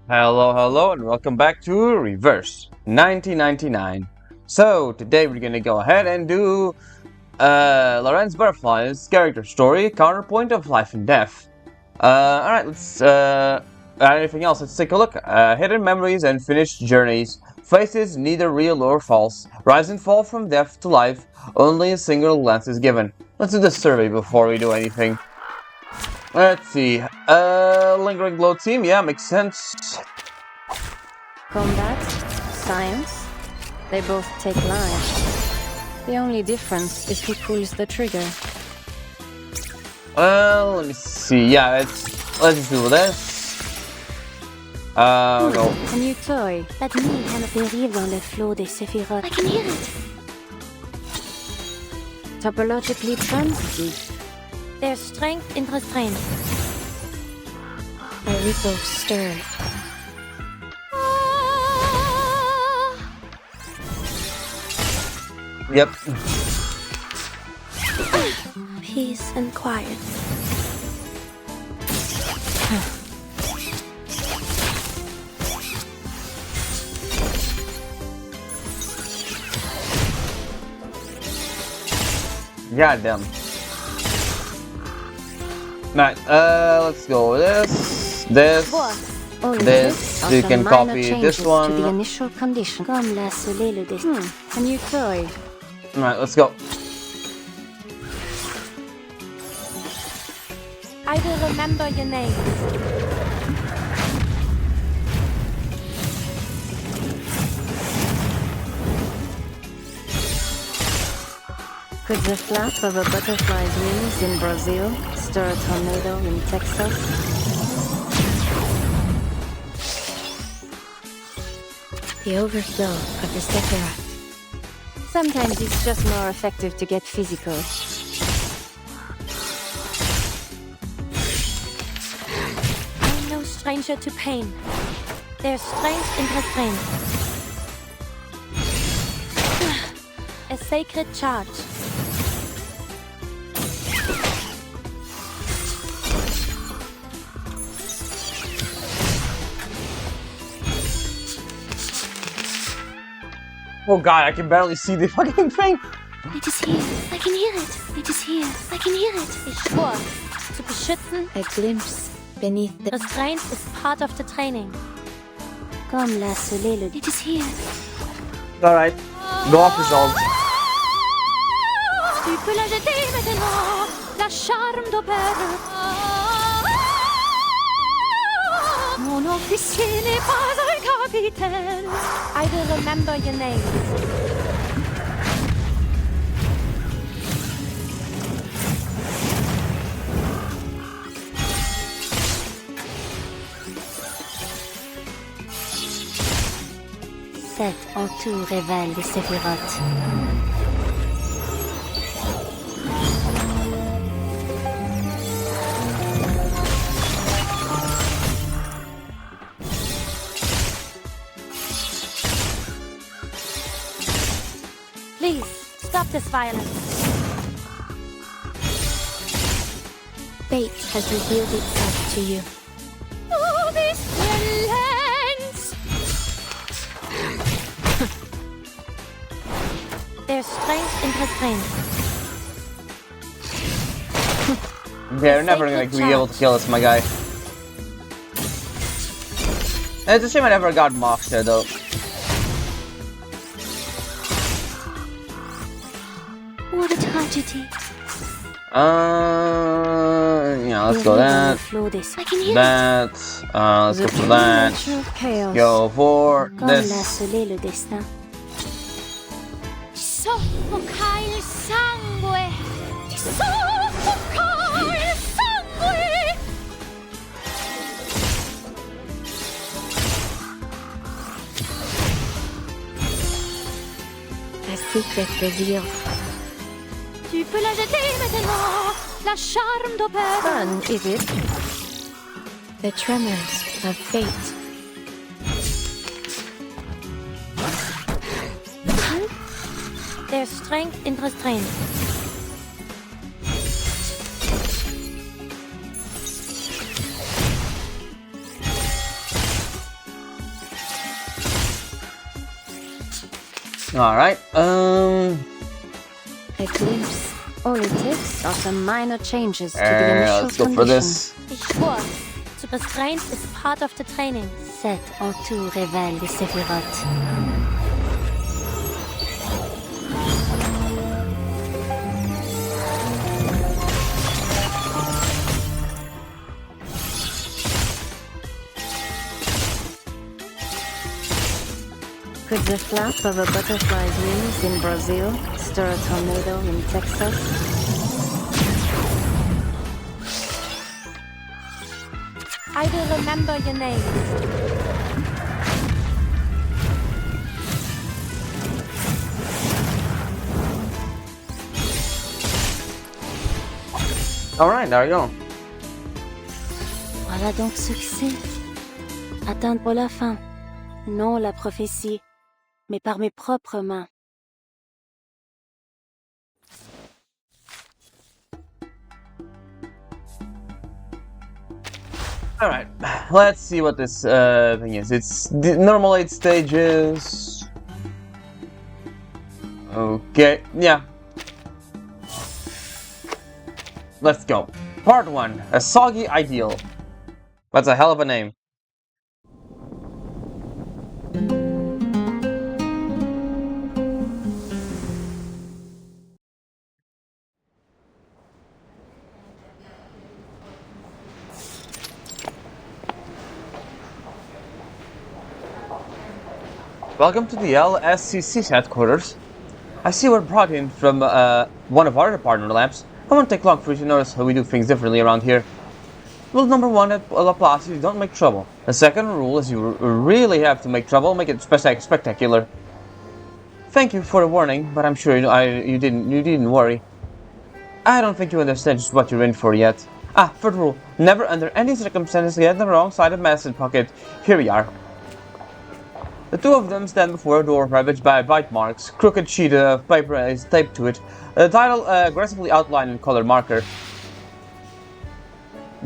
Hello, and welcome back to Reverse 1999. So, today we're gonna go ahead and do Lorenz Butterfly's character story, Counterpoint of Life and Death. Alright, let's, anything else? Let's take a look. Hidden memories and finished journeys. Faces neither real or false. Rise and fall from death to life. Only a single glance is given. Let's do the survey before we do anything. Let's see. Lingering glow team, yeah, makes sense. Combat, science, they both take lives. The only difference is who pulls the trigger. Let me see. Yeah, let's just do this. Go. A new toy. La nuit vient de périr dans le flot des séphirotes. I can hear it. Topologically transitive. There's strength in restraint. A ripple stirred. Yep. Peace and quiet. Goddamn. Right, let's go with this. You can copy this one. To the initial condition. Comme la soleil le destin. A new toy. Alright, let's go. I will remember your name. Could the flap of a butterfly's wings in Brazil stir a tornado in Texas? The overflow of the Sephiroth. Sometimes it's just more effective to get physical. I'm no stranger to pain. There's strength in restraint. A sacred charge. Oh god, I can barely see the fucking thing. It is here. I can hear it. It is here. I can hear it. Ich schwor, zu beschützen. A glimpse beneath the... Restraint is part of the training. Comme la soleil le... It is here. Alright, go off yourselves. Tu peux la jeter maintenant. La charme d'opère. Mon officier n'est pas un capitaine. I will remember your name. Cet entour révèle les séphirotes. Please, stop this violence. Fate has revealed itself to you. Oh, this violence! There's strength in restraint. They're never gonna be able to kill us, my guy. It's a shame I never got mocked there, though. What a tragedy. Yeah, let's go that. I can hear That. Let's go for that. Chaos. Go for Comme la this. soleil le destin. Soffoca il sangue. Soffoca il sangue. A secret reveal. Tu peux la jeter maintenant. La charme d'opère. Fun, is it? The tremors of fate. There's strength in restraint. Alright, Eclipse. All it takes are some minor changes to the initial let's go condition. for this. Ich schwör, to restraint is part of the training. Set en tout révèle les séphirotes. Could the flap of a butterfly's wings in Brazil stir a tornado in Texas? I will remember your name. Alright, there we go. Voilà donc succès. Atteindre la fin. Non la prophétie, mais par mes propres mains. Alright, let's see what this thing is. It's the normal 8 stages. Okay, yeah. Let's go. Part 1, a soggy ideal. That's a hell of a name. Welcome to the LSCC headquarters. I see we're brought in from one of our partner labs. I won't take long for you to notice how we do things differently around here. Rule number 1 at Laplace is don't make trouble. The second rule is you really have to make trouble, make it spectacular. Thank you for the warning, but I'm sure you didn't worry. I don't think you understand just what you're in for yet. Third rule, never under any circumstances get on the wrong side of medicine pocket. Here we are. The two of them stand before a door ravaged by bite marks. Crooked sheet of paper is taped to it. The title aggressively outlined in color marker.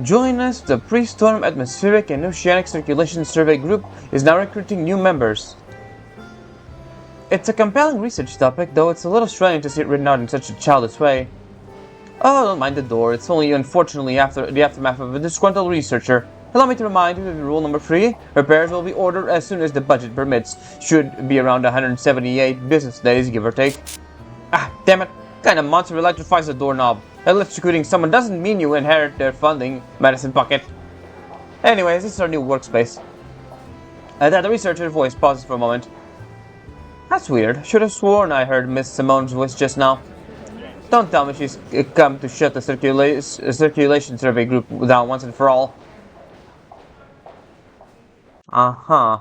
Join us, the Pre-Storm Atmospheric and Oceanic Circulation Survey Group is now recruiting new members. It's a compelling research topic, though it's a little strange to see it written out in such a childish way. Oh, don't mind the door, it's only unfortunately after the aftermath of a disgruntled researcher. Allow me to remind you that rule number 3, repairs will be ordered as soon as the budget permits. Should be around 178 business days, give or take. Damn it, what kind of monster electrifies a doorknob? Electrocuting someone doesn't mean you inherit their funding, medicine pocket. Anyways, this is our new workspace. The researcher's voice pauses for a moment. That's weird. Should have sworn I heard Miss Simone's voice just now. Don't tell me she's come to shut the circulation survey group down once and for all. Uh-huh.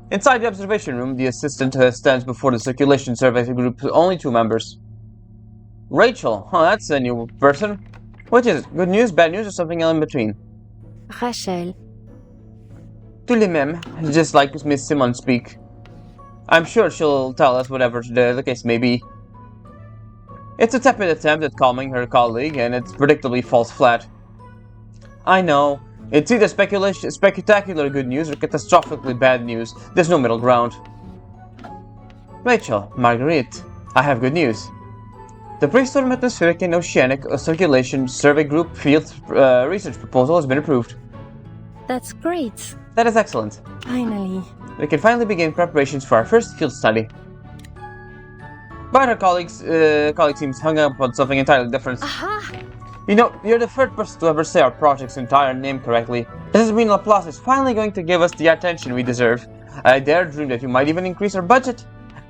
Inside the observation room, the assistant stands before the circulation survey group's only 2 members. Rachel, that's a new person. Which is it? Good news, bad news, or something in between? Rachel. Tous les mêmes, just like Miss Simon speak. I'm sure she'll tell us whatever the case may be. It's a tepid attempt at calming her colleague, and it predictably falls flat. I know. It's either spectacular good news or catastrophically bad news. There's no middle ground. Rachel, Marguerite, I have good news. The Pre-Storm Atmospheric and Oceanic Circulation Survey Group Field Research Proposal has been approved. That's great. That is excellent. Finally. We can finally begin preparations for our first field study. But her colleague seems hung up on something entirely different. Aha! You know, you're the third person to ever say our project's entire name correctly. Does it mean Laplace is finally going to give us the attention we deserve? I dare dream that you might even increase our budget.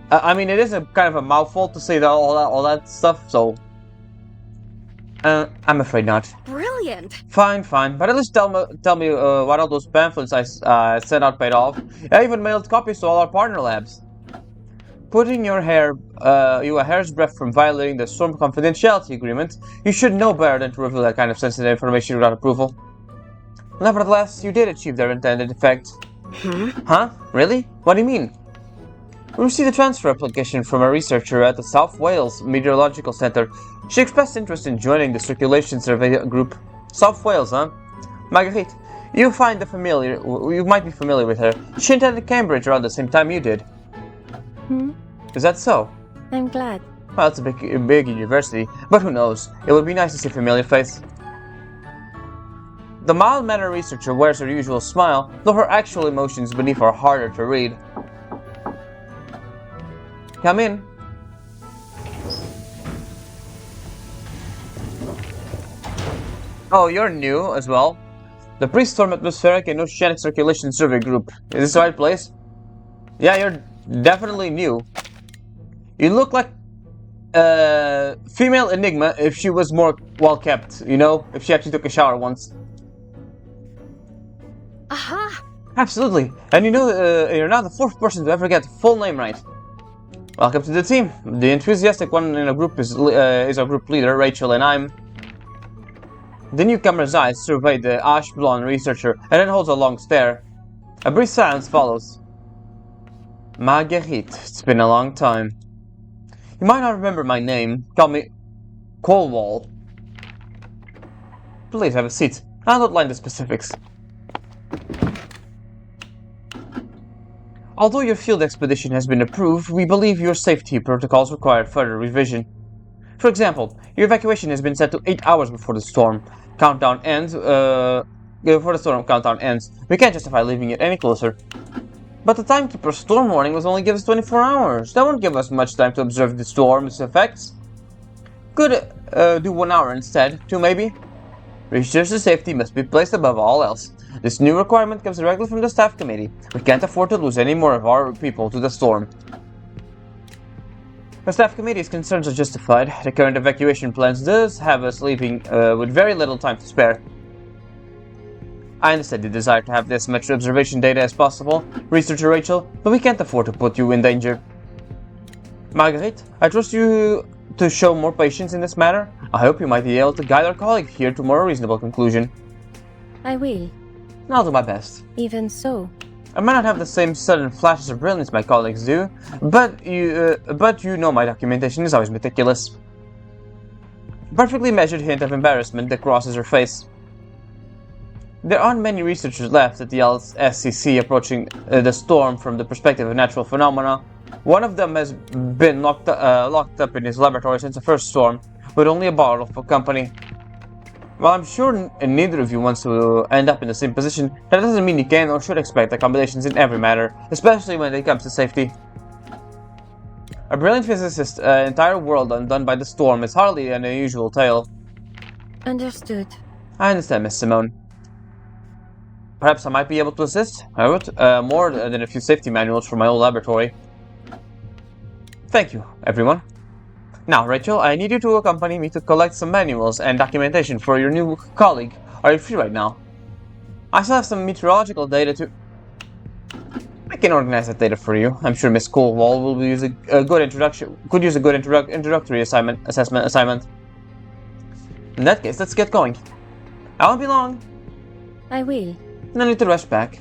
I mean, it is a kind of a mouthful to say all that stuff, so... I'm afraid not. Brilliant! Fine, but at least tell me what all those pamphlets I sent out paid off. I even mailed copies to all our partner labs. Putting you a hair's breadth from violating the Storm Confidentiality Agreement, you should know better than to reveal that kind of sensitive information without approval. Nevertheless, you did achieve their intended effect. Huh? Really? What do you mean? We received a transfer application from a researcher at the South Wales Meteorological Centre. She expressed interest in joining the Circulation Survey Group. South Wales, huh? Marguerite, you might be familiar with her. She attended Cambridge around the same time you did. Is that so? I'm glad. Well, it's a big university, but who knows? It would be nice to see a familiar face. The mild-mannered researcher wears her usual smile, though her actual emotions beneath are harder to read. Come in. Oh, you're new as well. The Pre-Storm Atmospheric and Oceanic Circulation Survey Group. Is this the right place? Yeah, you're definitely new. You look like female Enigma if she was more well-kept, you know? If she actually took a shower once. Aha! Absolutely. And you know, you're now the 4th person to ever get the full name right. Welcome to the team. The enthusiastic one in our group is our group leader, Rachel, and I'm... The newcomer's eyes survey the ash-blonde researcher and then holds a long stare. A brief silence follows. Marguerite, it's been a long time. You might not remember my name. Call me Colwall. Please have a seat. I'll outline the specifics. Although your field expedition has been approved, we believe your safety protocols require further revision. For example, your evacuation has been set to 8 hours before the storm countdown ends. We can't justify leaving it any closer. But the timekeeper's storm warning was only give us 24 hours. That won't give us much time to observe the storm's effects. Could do 1 hour instead, 2 maybe? Researchers' safety must be placed above all else. This new requirement comes directly from the staff committee. We can't afford to lose any more of our people to the storm. The staff committee's concerns are justified. The current evacuation plans does have us leaving with very little time to spare. I understand the desire to have as much observation data as possible, Researcher Rachel, but we can't afford to put you in danger. Marguerite, I trust you to show more patience in this matter. I hope you might be able to guide our colleague here to a more reasonable conclusion. I will. I'll do my best. Even so. I might not have the same sudden flashes of brilliance my colleagues do, but you know my documentation is always meticulous. A perfectly measured hint of embarrassment that crosses her face. There aren't many researchers left at the SCC approaching the storm from the perspective of natural phenomena. One of them has been locked up in his laboratory since the first storm, with only a bottle for company. While I'm sure neither of you wants to end up in the same position, that doesn't mean you can or should expect accommodations in every matter, especially when it comes to safety. A brilliant physicist's entire world undone by the storm is hardly an unusual tale. Understood. I understand, Miss Simone. Perhaps I might be able to assist. I would, more than a few safety manuals for my old laboratory. Thank you, everyone. Now, Rachel, I need you to accompany me to collect some manuals and documentation for your new colleague. Are you free right now? I still have some meteorological data to... I can organize that data for you. I'm sure Miss Colwall will use a good introductory assessment. In that case, let's get going. I won't be long. I will. No need to rush back.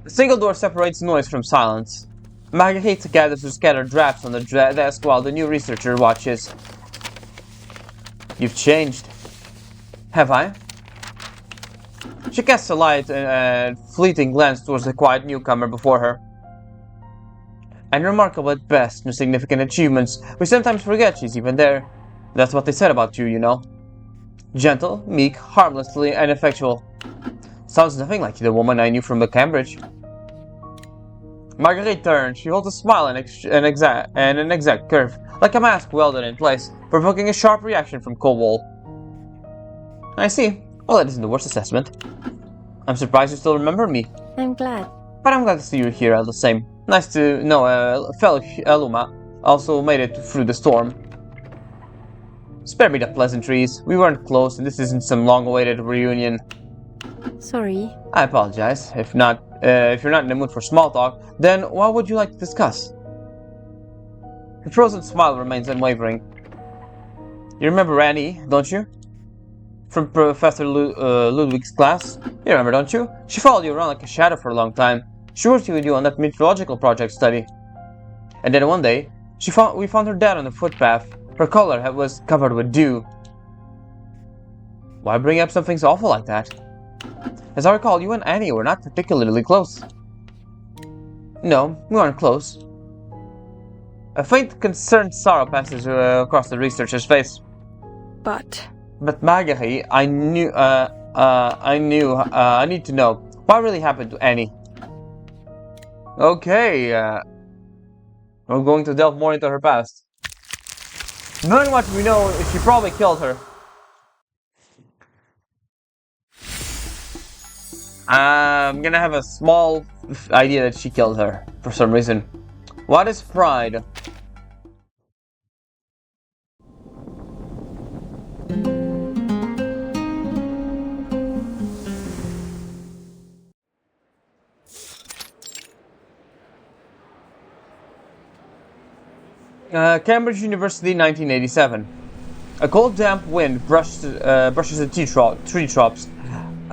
A single door separates noise from silence. Marguerite gathers her scattered drafts on the desk while the new researcher watches. You've changed. Have I? She casts a light and fleeting glance towards the quiet newcomer before her. And remarkable at best, no significant achievements. We sometimes forget she's even there. That's what they said about you, you know. Gentle, meek, harmlessly ineffectual. Sounds nothing like the woman I knew from Cambridge. Marguerite turns. She holds a smile and an exact curve, like a mask welded in place, provoking a sharp reaction from Colwall. I see. Well, that isn't the worst assessment. I'm surprised you still remember me. I'm glad. But I'm glad to see you here all the same. Nice to know a fellow Aluma also made it through the storm. Spare me the pleasantries. We weren't close, and this isn't some long-awaited reunion. Sorry. I apologize. If you're not in the mood for small talk, then what would you like to discuss? Her frozen smile remains unwavering. You remember Annie, don't you? From Professor Ludwig's class? You remember, don't you? She followed you around like a shadow for a long time. She worked with you on that meteorological project study. And then one day, we found her dead on the footpath. Her collar was covered with dew. Why bring up something so awful like that? As I recall, you and Annie were not particularly close. No, we weren't close. A faint, concerned sorrow passes across the researcher's face. But Marguerite, I need to know what really happened to Annie. Okay, we're going to delve more into her past. Knowing what we know, she probably killed her. I'm gonna have a small idea that she killed her for some reason. What is pride? Cambridge University, 1987. A cold, damp wind brushes the treetops.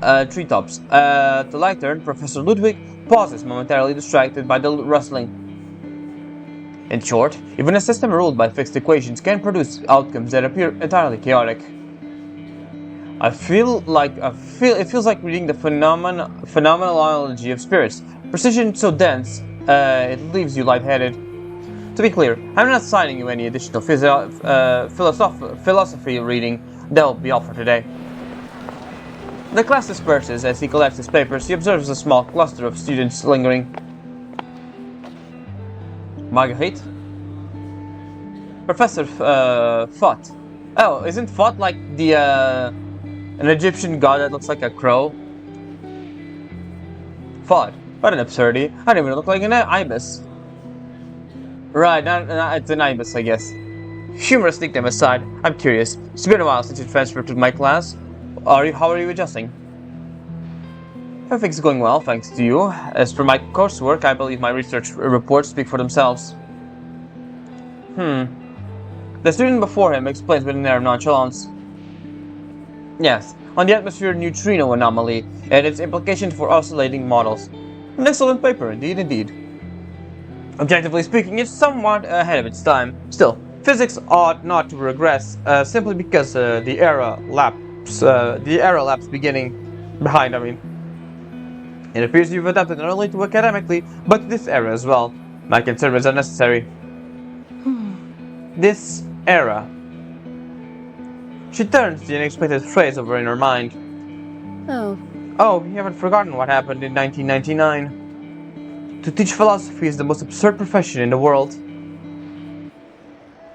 At the lectern, Professor Ludwig pauses, momentarily distracted by the rustling. In short, even a system ruled by fixed equations can produce outcomes that appear entirely chaotic. It feels like reading the phenomenology of spirits. Precision so dense, it leaves you lightheaded. To be clear, I'm not assigning you any additional philosophy reading. That will be all for today. The class disperses. As he collects his papers, he observes a small cluster of students lingering. Marguerite? Professor Fot. Oh, isn't Fot like the an Egyptian god that looks like a crow? Fot. What an absurdity. I don't even look like an ibis. Right, it's an ibis, I guess. Humorous nickname aside, I'm curious. It's been a while since you transferred to my class. How are you adjusting? Everything's going well, thanks to you. As for my coursework, I believe my research reports speak for themselves. The student before him explains with an air of nonchalance. Yes, on the atmosphere neutrino anomaly and its implications for oscillating models. An excellent paper, indeed. Objectively speaking, it's somewhat ahead of its time. Still, physics ought not to regress simply because the era lapse beginning behind. It appears you've adapted not only to academically, but to this era as well. My concern is unnecessary. This era. She turns the unexpected phrase over in her mind. Oh, you haven't forgotten what happened in 1999. To teach philosophy is the most absurd profession in the world.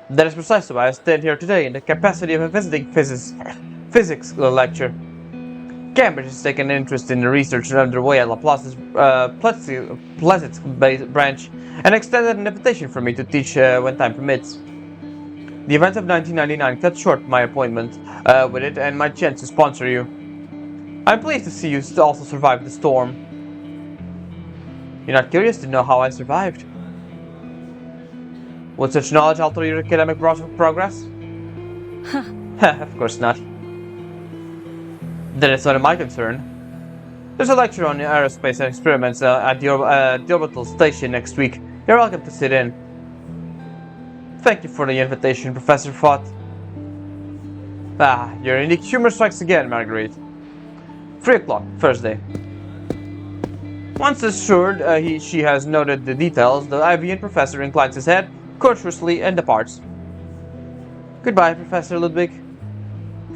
That is precisely why I stand here today in the capacity of a visiting physics lecture. Cambridge has taken an interest in the research underway at Laplace's Pleasance branch and extended an invitation for me to teach when time permits. The events of 1999 cut short my appointment with it and my chance to sponsor you. I'm pleased to see you also survived the storm. You're not curious to know how I survived? Would such knowledge alter your academic progress? Of course not. Then it's not of my concern. There's a lecture on aerospace experiments at the orbital station next week. You're welcome to sit in. Thank you for the invitation, Professor Fott. Your unique humor strikes again, Marguerite. 3 o'clock, Thursday. Once assured she has noted the details, the IVN professor inclines his head courteously and departs. Goodbye, Professor Ludwig.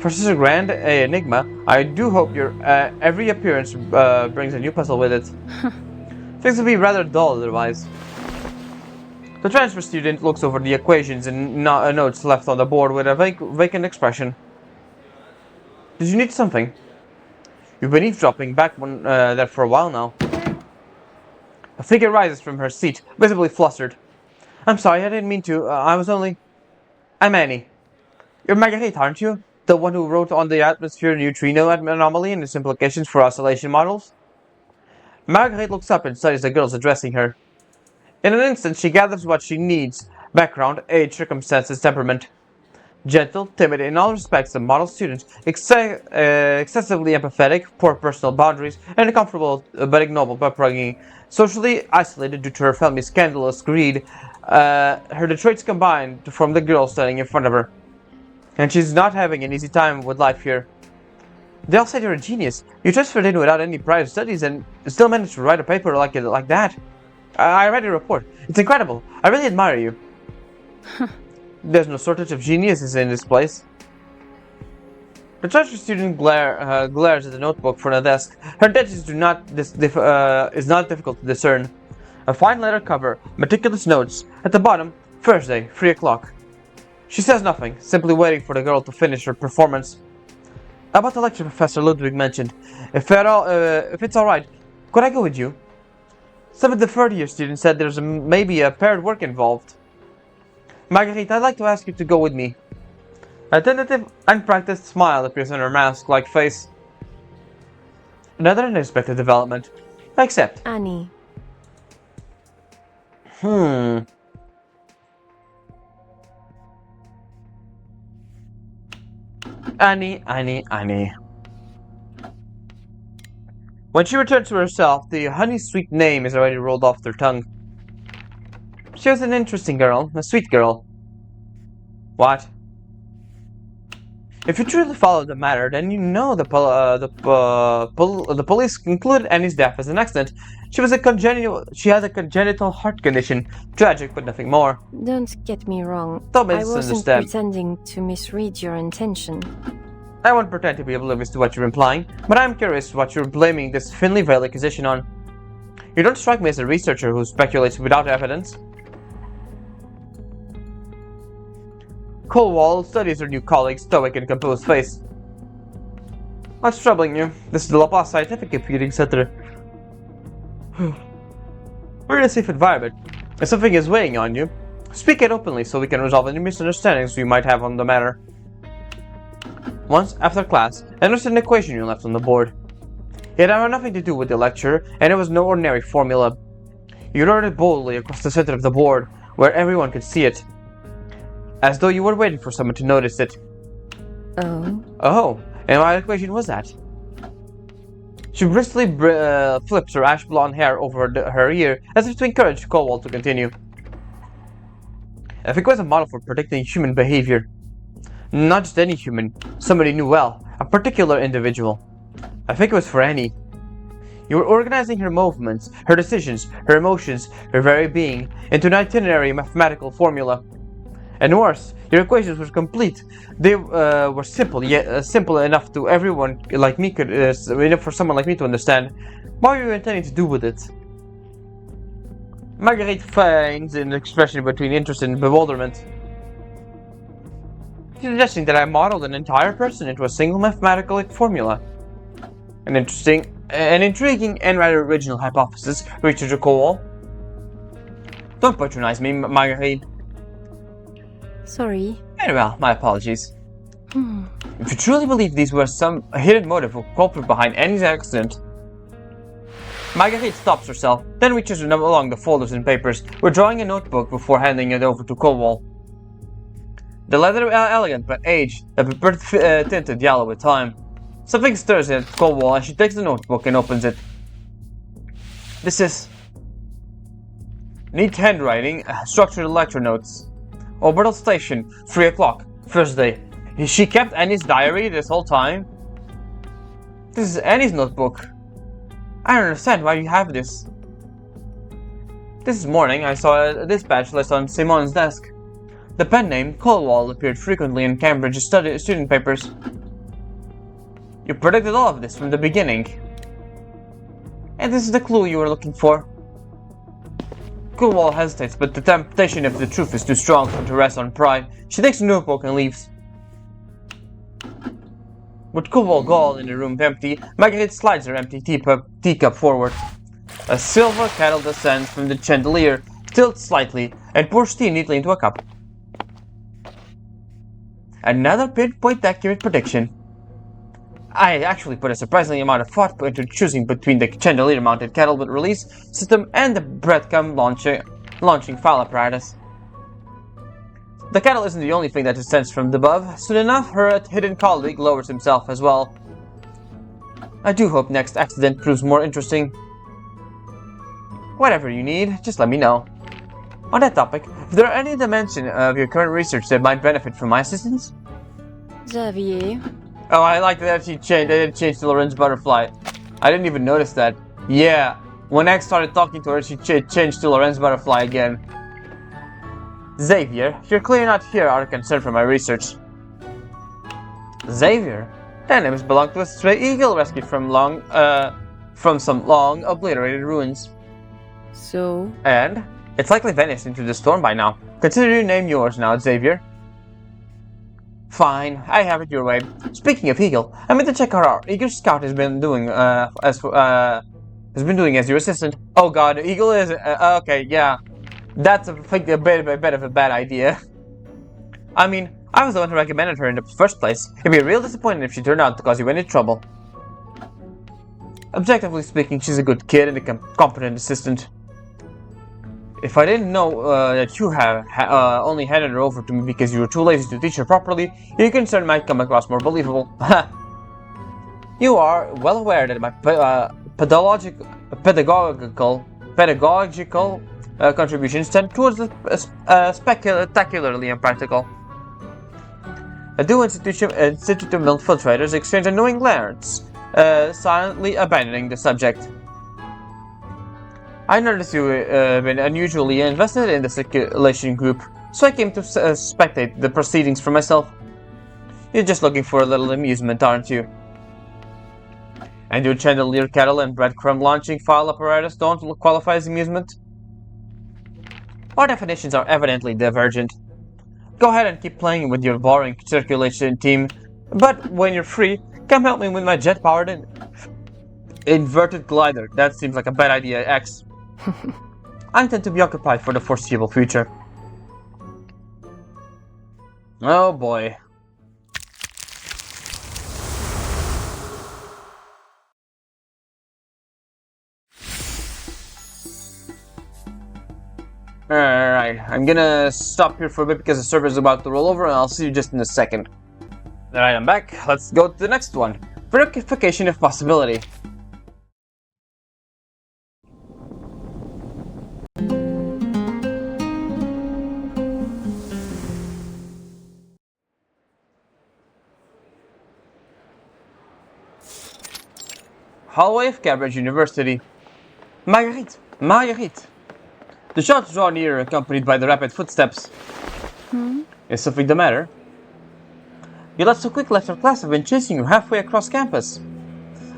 Professor Grand, a enigma. I do hope your every appearance brings a new puzzle with it. Things will be rather dull otherwise. The transfer student looks over the equations and notes left on the board with a vacant expression. Did you need something? You've been eavesdropping back there for a while now. A figure rises from her seat, visibly flustered. I'm sorry, I didn't mean to. I'm Annie. You're Marguerite, aren't you? The one who wrote on the atmosphere neutrino anomaly and its implications for oscillation models? Marguerite looks up and studies the girls addressing her. In an instant, she gathers what she needs: background, age, circumstances, temperament. Gentle, timid in all respects, a model student, excessively empathetic, poor personal boundaries, and a comfortable but ignoble upbringing. Socially isolated due to her family's scandalous greed, her traits combine to form the girl standing in front of her. And she's not having an easy time with life here. They all said you're a genius. You transferred in without any prior studies and still managed to write a paper like that. I read your report. It's incredible. I really admire you. There's no shortage of geniuses in this place. The treasure student glares at the notebook from the desk. Her intentions is not difficult to discern. A fine letter cover, meticulous notes. At the bottom, Thursday, 3 o'clock. She says nothing, simply waiting for the girl to finish her performance. About the lecture Professor Ludwig mentioned. If it's alright, could I go with you? Some of the third-year students said there's maybe a paired work involved. Marguerite, I'd like to ask you to go with me. A tentative, unpracticed smile appears on her mask-like face. Another unexpected development. I accept. Annie. Annie. When she returns to herself, the honey-sweet name is already rolled off her tongue. She was an interesting girl, a sweet girl. What? If you truly follow the matter, then you know the police concluded Annie's death as an accident. She has a congenital heart condition. Tragic, but nothing more. Don't get me wrong. Don't I wasn't misunderstand. pretending to misread your intention. I won't pretend to be oblivious to what you're implying, but I'm curious what you're blaming this thinly veiled accusation on. You don't strike me as a researcher who speculates without evidence. Colwall studies her new colleague's stoic and composed face. What's troubling you? This is the La Paz Scientific Computing Center. We're in a safe environment. If something is weighing on you, speak it openly so we can resolve any misunderstandings you might have on the matter. Once, after class, I noticed an equation you left on the board. It had nothing to do with the lecture, and it was no ordinary formula. You wrote it boldly across the center of the board, where everyone could see it. As though you were waiting for someone to notice it. Oh, and what equation was that? She briskly flips her ash blonde hair over her ear, as if to encourage Colwall to continue. If it was a model for predicting human behavior. Not just any human, somebody you knew well, a particular individual. I think it was for Annie. You were organizing her movements, her decisions, her emotions, her very being, into an itinerary mathematical formula. And worse, your equations were complete. They were simple, yet simple enough to everyone like me enough for someone like me to understand. What were you intending to do with it? Marguerite feigns an expression between interest and bewilderment. Suggesting that I modeled an entire person into a single mathematical formula. An intriguing, and rather original hypothesis, Researcher Colwall. Don't patronize me, Marguerite. Sorry. Very well, my apologies. If you truly believe these were some hidden motive or culprit behind Annie's accident... Marguerite stops herself, then reaches along the folders and papers, withdrawing a notebook before handing it over to Colwall. The letter elegant but aged, a tinted yellow with time. Something stirs at Colwall as she takes the notebook and opens it. This is... neat handwriting, structured lecture notes. Orbital Station, 3 o'clock, Thursday. She kept Annie's diary this whole time? This is Annie's notebook. I don't understand why you have this. This morning I saw a dispatch list on Simon's desk. The pen name Colwall appeared frequently in Cambridge student papers. You predicted all of this from the beginning. And this is the clue you were looking for. Colwall hesitates, but the temptation of the truth is too strong for her to rest on pride. She takes the notebook and leaves. With Colwall gone and the room empty, Marguerite slides her empty teacup forward. A silver kettle descends from the chandelier, tilts slightly, and pours tea neatly into a cup. Another pinpoint accurate prediction. I actually put a surprising amount of thought into choosing between the chandelier-mounted kettle with release system and the breadcrumb launching file apparatus. The kettle isn't the only thing that descends from above. Soon enough, her hidden colleague lowers himself as well. I do hope next accident proves more interesting. Whatever you need, just let me know. On that topic, if there are any dimension of your current research that might benefit from my assistance? Xavier, Oh, I like that she changed. They did change to Lorenz Butterfly. I didn't even notice that. Yeah, when X started talking to her, she changed to Lorenz Butterfly again. Xavier, you're clearly not here out of concern for my research. Xavier? That name belonged to a stray eagle rescued from some long obliterated ruins. So? And it's likely vanished into the storm by now. Consider your name yours now, Xavier. Fine, I have it your way. Speaking of Eagle, I meant to check out our Eagle Scout has been doing as your assistant. Oh God, Eagle is okay. Yeah, that's a bit of a bad idea. I mean, I was the one who recommended her in the first place. It'd be real disappointing if she turned out to cause you any trouble. Objectively speaking, she's a good kid and a competent assistant. If I didn't know that you have only handed her over to me because you were too lazy to teach her properly, your concern might come across more believable. You are well aware that my pedagogical contributions tend towards the spectacularly impractical. The two institutional infiltrators exchange annoying glares, silently abandoning the subject. I noticed you have been unusually invested in the circulation group, so I came to spectate the proceedings for myself. You're just looking for a little amusement, aren't you? And your chandelier kettle and breadcrumb launching file apparatus don't qualify as amusement? Our definitions are evidently divergent. Go ahead and keep playing with your boring circulation team, but when you're free, come help me with my jet-powered inverted glider. That seems like a bad idea, X. I intend to be occupied for the foreseeable future. Oh boy. Alright, I'm gonna stop here for a bit because the server is about to roll over and I'll see you just in a second. Alright, I'm back. Let's go to the next one. Verification of possibility. Hallway of Cambridge University. Marguerite! Marguerite! The shots draw near, accompanied by the rapid footsteps. Is something the matter? You left so quickly after class. I've been chasing you halfway across campus.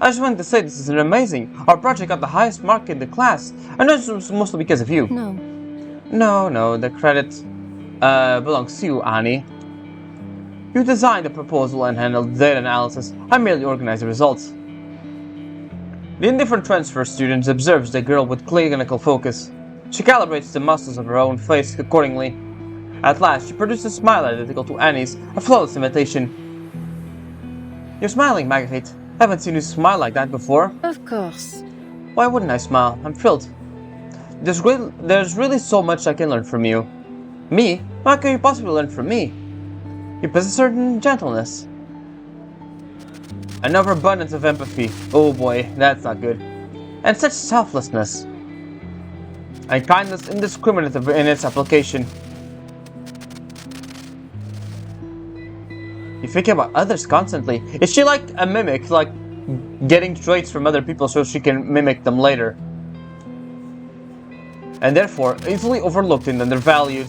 I just wanted to say this is amazing. Our project got the highest mark in the class. I know this was mostly because of you. No, the credit belongs to you, Annie. You designed the proposal and handled data analysis. I merely organized the results. The indifferent transfer student observes the girl with clinical focus. She calibrates the muscles of her own face accordingly. At last, she produces a smile identical to Annie's, a flawless imitation. You're smiling, Marguerite. I haven't seen you smile like that before. Of course. Why wouldn't I smile? I'm thrilled. There's really so much I can learn from you. Me? What can you possibly learn from me? You possess a certain gentleness. An overabundance of empathy. Oh boy, that's not good. And such selflessness. And kindness indiscriminate in its application. You think about others constantly. Is she like a mimic, like getting traits from other people so she can mimic them later? And therefore, easily overlooked and undervalued.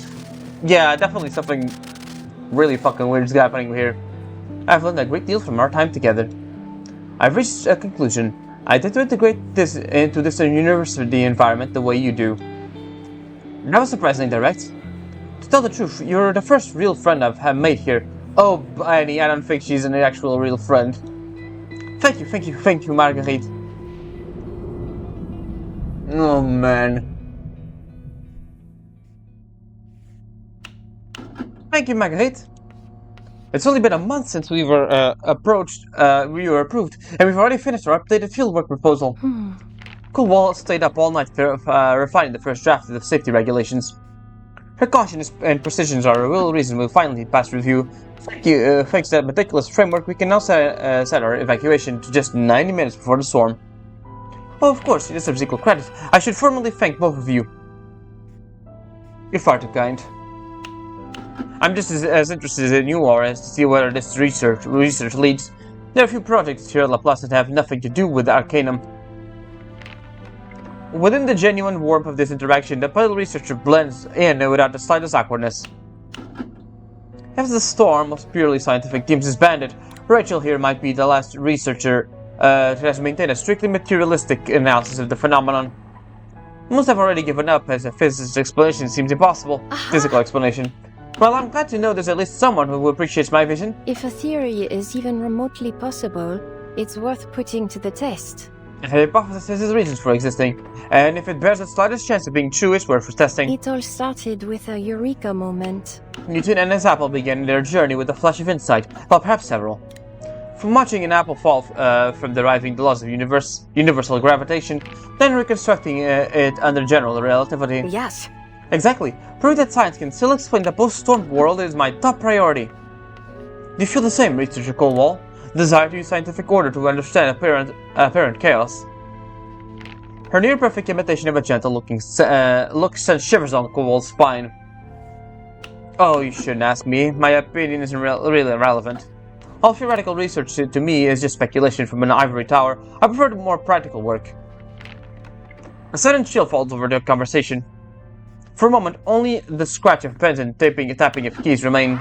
Yeah, definitely something really fucking weird is happening here. I've learned a great deal from our time together. I've reached a conclusion. I intend to integrate this into this university environment the way you do. That was surprisingly direct. To tell the truth, you're the first real friend I've made here. Oh, Annie, I don't think she's an actual real friend. Thank you, Marguerite. Oh, man. Thank you, Marguerite. It's only been a month since we were approved, and we've already finished our updated fieldwork proposal. Cool stayed up all night refining the first draft of the safety regulations. Her caution and precisions are a real reason we'll finally pass review. Thanks to that meticulous framework, we can now set our evacuation to just 90 minutes before the storm. Oh, of course, she deserves equal credit. I should formally thank both of you. You're far too kind. I'm just as interested as you are as to see whether this research leads There are a few projects here at Laplace that have nothing to do with the Arcanum. Within the genuine warmth of this interaction, the puzzle researcher blends in without the slightest awkwardness. If the storm of purely scientific teams is banded, Rachel here might be the last researcher that has maintained a strictly materialistic analysis of the phenomenon. Most have already given up as a physicist explanation seems impossible. Physical explanation. Well, I'm glad to know there's at least someone who appreciates my vision. If a theory is even remotely possible, it's worth putting to the test. A hypothesis has reasons for existing, and if it bears the slightest chance of being true, it's worth testing. It all started with a eureka moment. Newton and his apple began their journey with a flash of insight, well, perhaps several. From watching an apple fall from deriving the laws of universal gravitation, then reconstructing it under general relativity. Yes. Exactly. Proving that science can still explain the post-storm world is my top priority. Do you feel the same, Researcher Colwell? Desire to use scientific order to understand apparent chaos. Her near-perfect imitation of a gentle-looking look sent shivers on Colwell's spine. Oh, you shouldn't ask me. My opinion isn't really irrelevant. All theoretical research to me is just speculation from an ivory tower. I prefer more practical work. A sudden chill falls over the conversation. For a moment, only the scratch of pens and tapping of keys remain.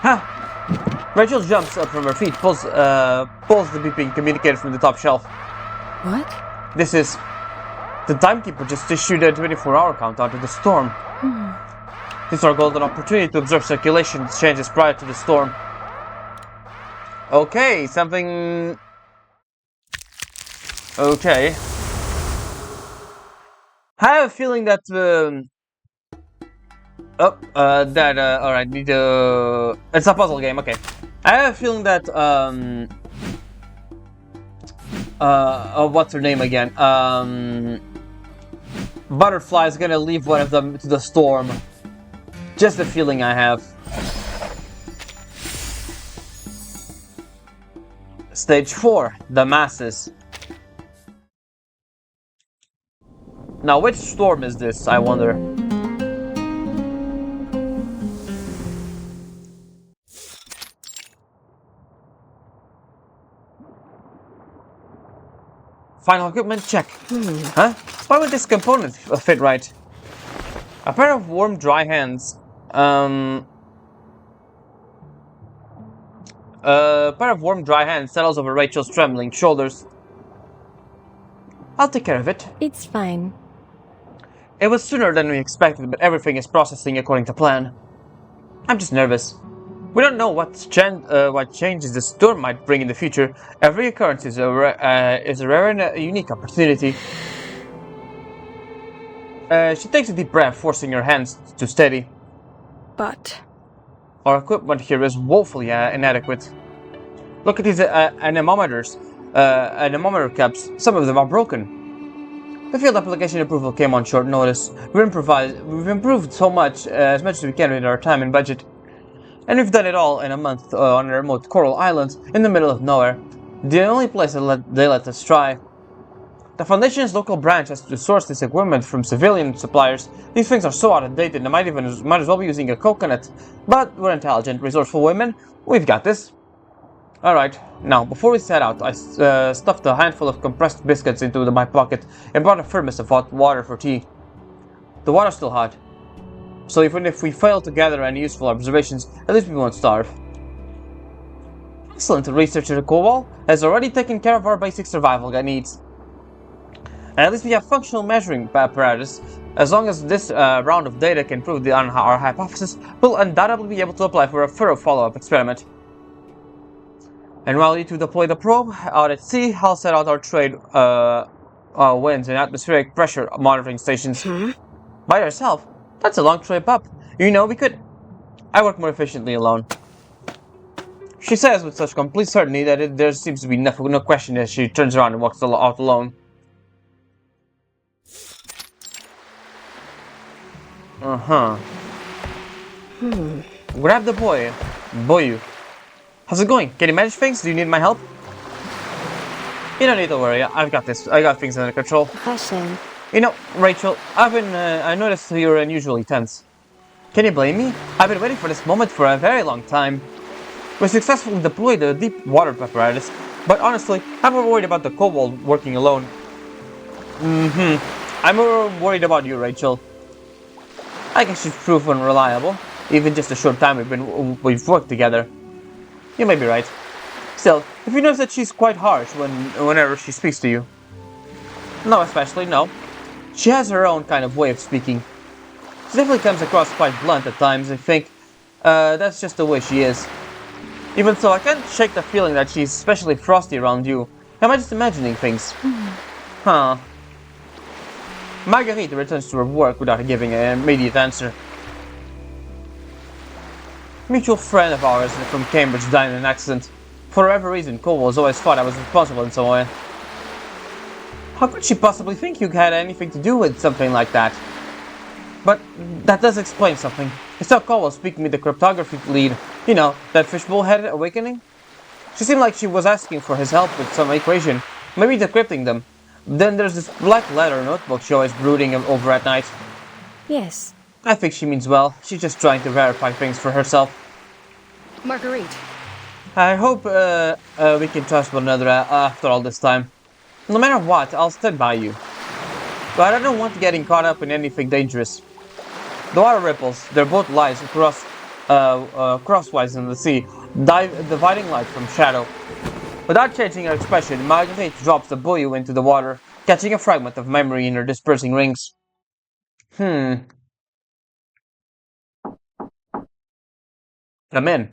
Ha! Rachel jumps up from her feet, pulls the beeping communicator from the top shelf. What? This is... The timekeeper just issued a 24-hour countdown to the storm. This is our golden opportunity to observe circulation changes prior to the storm. Okay, something... Okay. I have a feeling that... alright, need to... It's a puzzle game, okay. I have a feeling that, what's her name again? Butterfly is gonna leave one of them to the storm. Just a feeling I have. Stage 4, the masses. Now, which storm is this, I wonder? Final equipment check. Huh? Why would this component fit right? A pair of warm, dry hands. A pair of warm, dry hands settles over Rachel's trembling shoulders. I'll take care of it. It's fine. It was sooner than we expected, but everything is processing according to plan. I'm just nervous. We don't know what changes the storm might bring in the future. Every occurrence is a rare and a unique opportunity. She takes a deep breath, forcing her hands to steady. But... Our equipment here is woefully inadequate. Look at these anemometers. Anemometer caps. Some of them are broken. The field application approval came on short notice. We've improved so much, as much as we can with our time and budget. And we've done it all in a month on a remote coral island in the middle of nowhere. The only place that they let us try. The Foundation's local branch has to source this equipment from civilian suppliers. These things are so out of date and they might as well be using a coconut. But we're intelligent, resourceful women. We've got this. Alright, now before we set out, I stuffed a handful of compressed biscuits into my pocket and brought a thermos of hot water for tea. The water's still hot. So even if we fail to gather any useful observations, at least we won't starve. Excellent, Researcher Kowal has already taken care of our basic survival needs. And at least we have functional measuring apparatus. As long as this round of data can prove our hypothesis, we'll undoubtedly be able to apply for a thorough follow-up experiment. And while you two deploy the probe out at sea, I'll set out our trade winds and atmospheric pressure monitoring stations. By yourself? That's a long trip up. You know, we could... I work more efficiently alone. She says with such complete certainty that there seems to be no question as she turns around and walks out alone. Grab the boy. Boyu. How's it going? Can you manage things? Do you need my help? You don't need to worry. I've got this. I got things under control. Russian. You know, Rachel, I noticed you're unusually tense. Can you blame me? I've been waiting for this moment for a very long time. We successfully deployed the deep water apparatus, but honestly, I'm more worried about the kobold working alone. I'm more worried about you, Rachel. I guess she's proven reliable, even just a short time we've worked together. You may be right. Still, if you notice that she's quite harsh whenever she speaks to you. No, especially, no. She has her own kind of way of speaking. She definitely comes across quite blunt at times. I think that's just the way she is. Even so, I can't shake the feeling that she's especially frosty around you. Am I just imagining things? Huh. Marguerite returns to her work without giving an immediate answer. A mutual friend of ours from Cambridge died in an accident. For whatever reason, Cole has always thought I was responsible in some way. How could she possibly think you had anything to do with something like that? But that does explain something. I saw Cole speaking with the cryptography lead. You know, that fishbowl-headed awakening? She seemed like she was asking for his help with some equation, maybe decrypting them. Then there's this black letter notebook she always brooding over at night. Yes. I think she means well. She's just trying to verify things for herself. Marguerite. I hope we can trust one another after all this time. No matter what, I'll stand by you. But I don't want to getting caught up in anything dangerous. The water ripples, their boat lies crosswise in the sea, dividing light from shadow. Without changing her expression, Marguerite drops the buoy into the water, catching a fragment of memory in her dispersing rings. Come in.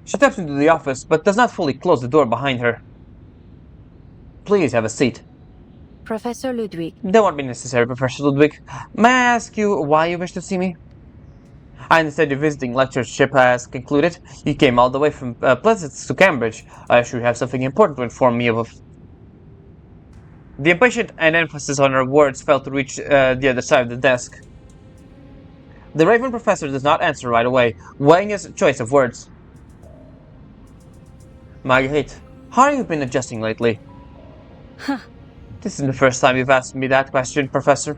She steps into the office, but does not fully close the door behind her. Please have a seat. Professor Ludwig. That won't be necessary, Professor Ludwig. May I ask you why you wish to see me? I understand your visiting lectureship has concluded. You came all the way from Pleasant to Cambridge. I assure you have something important to inform me of. The impatience and emphasis on her words failed to reach the other side of the desk. The Raven Professor does not answer right away, weighing his choice of words. Marguerite, how have you been adjusting lately? Huh. This isn't the first time you've asked me that question, Professor.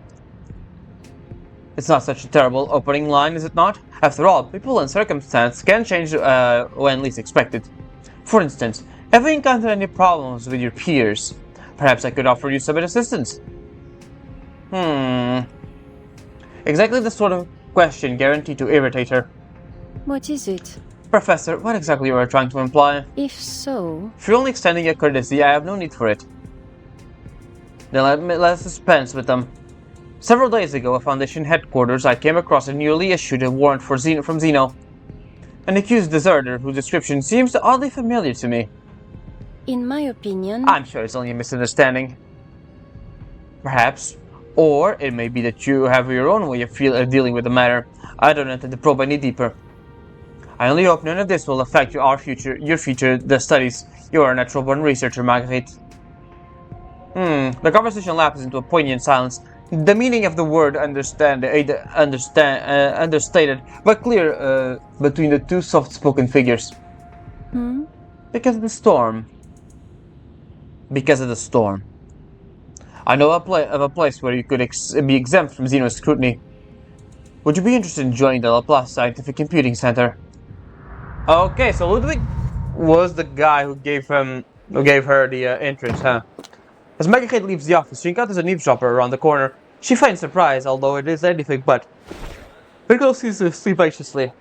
It's not such a terrible opening line, is it not? After all, people and circumstance can change when least expected. For instance, have you encountered any problems with your peers? Perhaps I could offer you some assistance. Exactly the sort of question guaranteed to irritate her. What is it? Professor, what exactly you are trying to imply? If so... If you're only extending a courtesy, I have no need for it. Then let us dispense with them. Several days ago, at Foundation headquarters, I came across a newly issued warrant from Zeno. An accused deserter whose description seems oddly familiar to me. In my opinion... I'm sure it's only a misunderstanding. Perhaps. Or it may be that you have your own way of dealing with the matter. I don't intend to probe any deeper. I only hope none of this will affect your future studies. You are a natural-born researcher, Marguerite. The conversation lapses into a poignant silence. The meaning of the word understated, but clear between the two soft-spoken figures. Because of the storm. Because of the storm. I know of a place where you could be exempt from Xeno's scrutiny. Would you be interested in joining the Laplace Scientific Computing Center? Okay, so Ludwig was the guy who gave her the entrance, huh? As Marguerite leaves the office, she encounters an eavesdropper around the corner. She finds surprise, although it is anything but. The girl seems to sleep anxiously.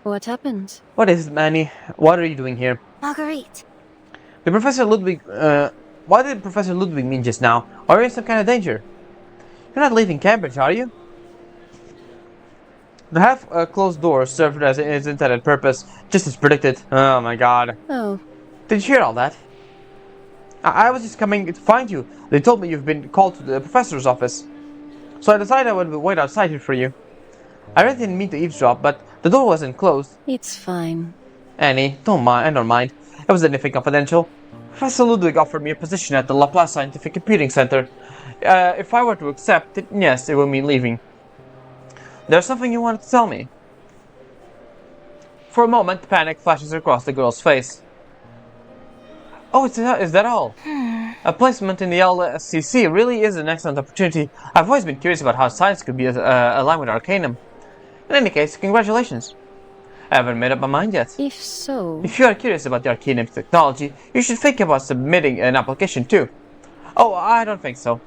What happened? What is it, Manny? What are you doing here? Marguerite. What did Professor Ludwig mean just now? Are you in some kind of danger? You're not leaving Cambridge, are you? The half-closed door served as its intended purpose, just as predicted. Oh my god. Oh. Did you hear all that? I was just coming to find you. They told me you've been called to the professor's office. So I decided I would wait outside here for you. I really didn't mean to eavesdrop, but the door wasn't closed. It's fine. Annie, don't mind. It was anything confidential. Professor Ludwig offered me a position at the Laplace Scientific Computing Center. If I were to accept it, yes, it would mean leaving. There's something you wanted to tell me. For a moment, panic flashes across the girl's face. Oh, is that all? A placement in the LSCC really is an excellent opportunity. I've always been curious about how science could be aligned with Arcanum. In any case, congratulations. I haven't made up my mind yet. If so... If you are curious about the arcane of technology, you should think about submitting an application too. Oh, I don't think so.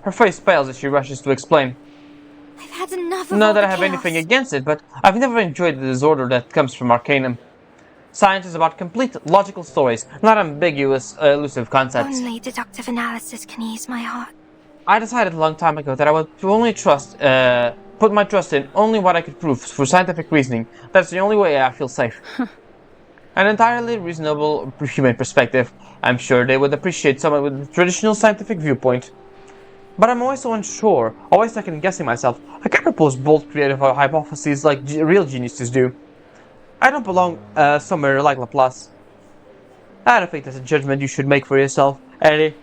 Her face pales as she rushes to explain. I've had enough of Not all that the I have chaos. anything against it, but I've never enjoyed the disorder that comes from Arcanum. Science is about complete logical stories, not ambiguous, elusive concepts. Only deductive analysis can ease my heart. I decided a long time ago that I would only put my trust in only what I could prove through scientific reasoning. That's the only way I feel safe. An entirely reasonable human perspective. I'm sure they would appreciate someone with a traditional scientific viewpoint. But I'm always so unsure, always second guessing myself. I can't propose bold creative hypotheses like real geniuses do. I don't belong somewhere like Laplace. I don't think that's a judgment you should make for yourself, Eddie.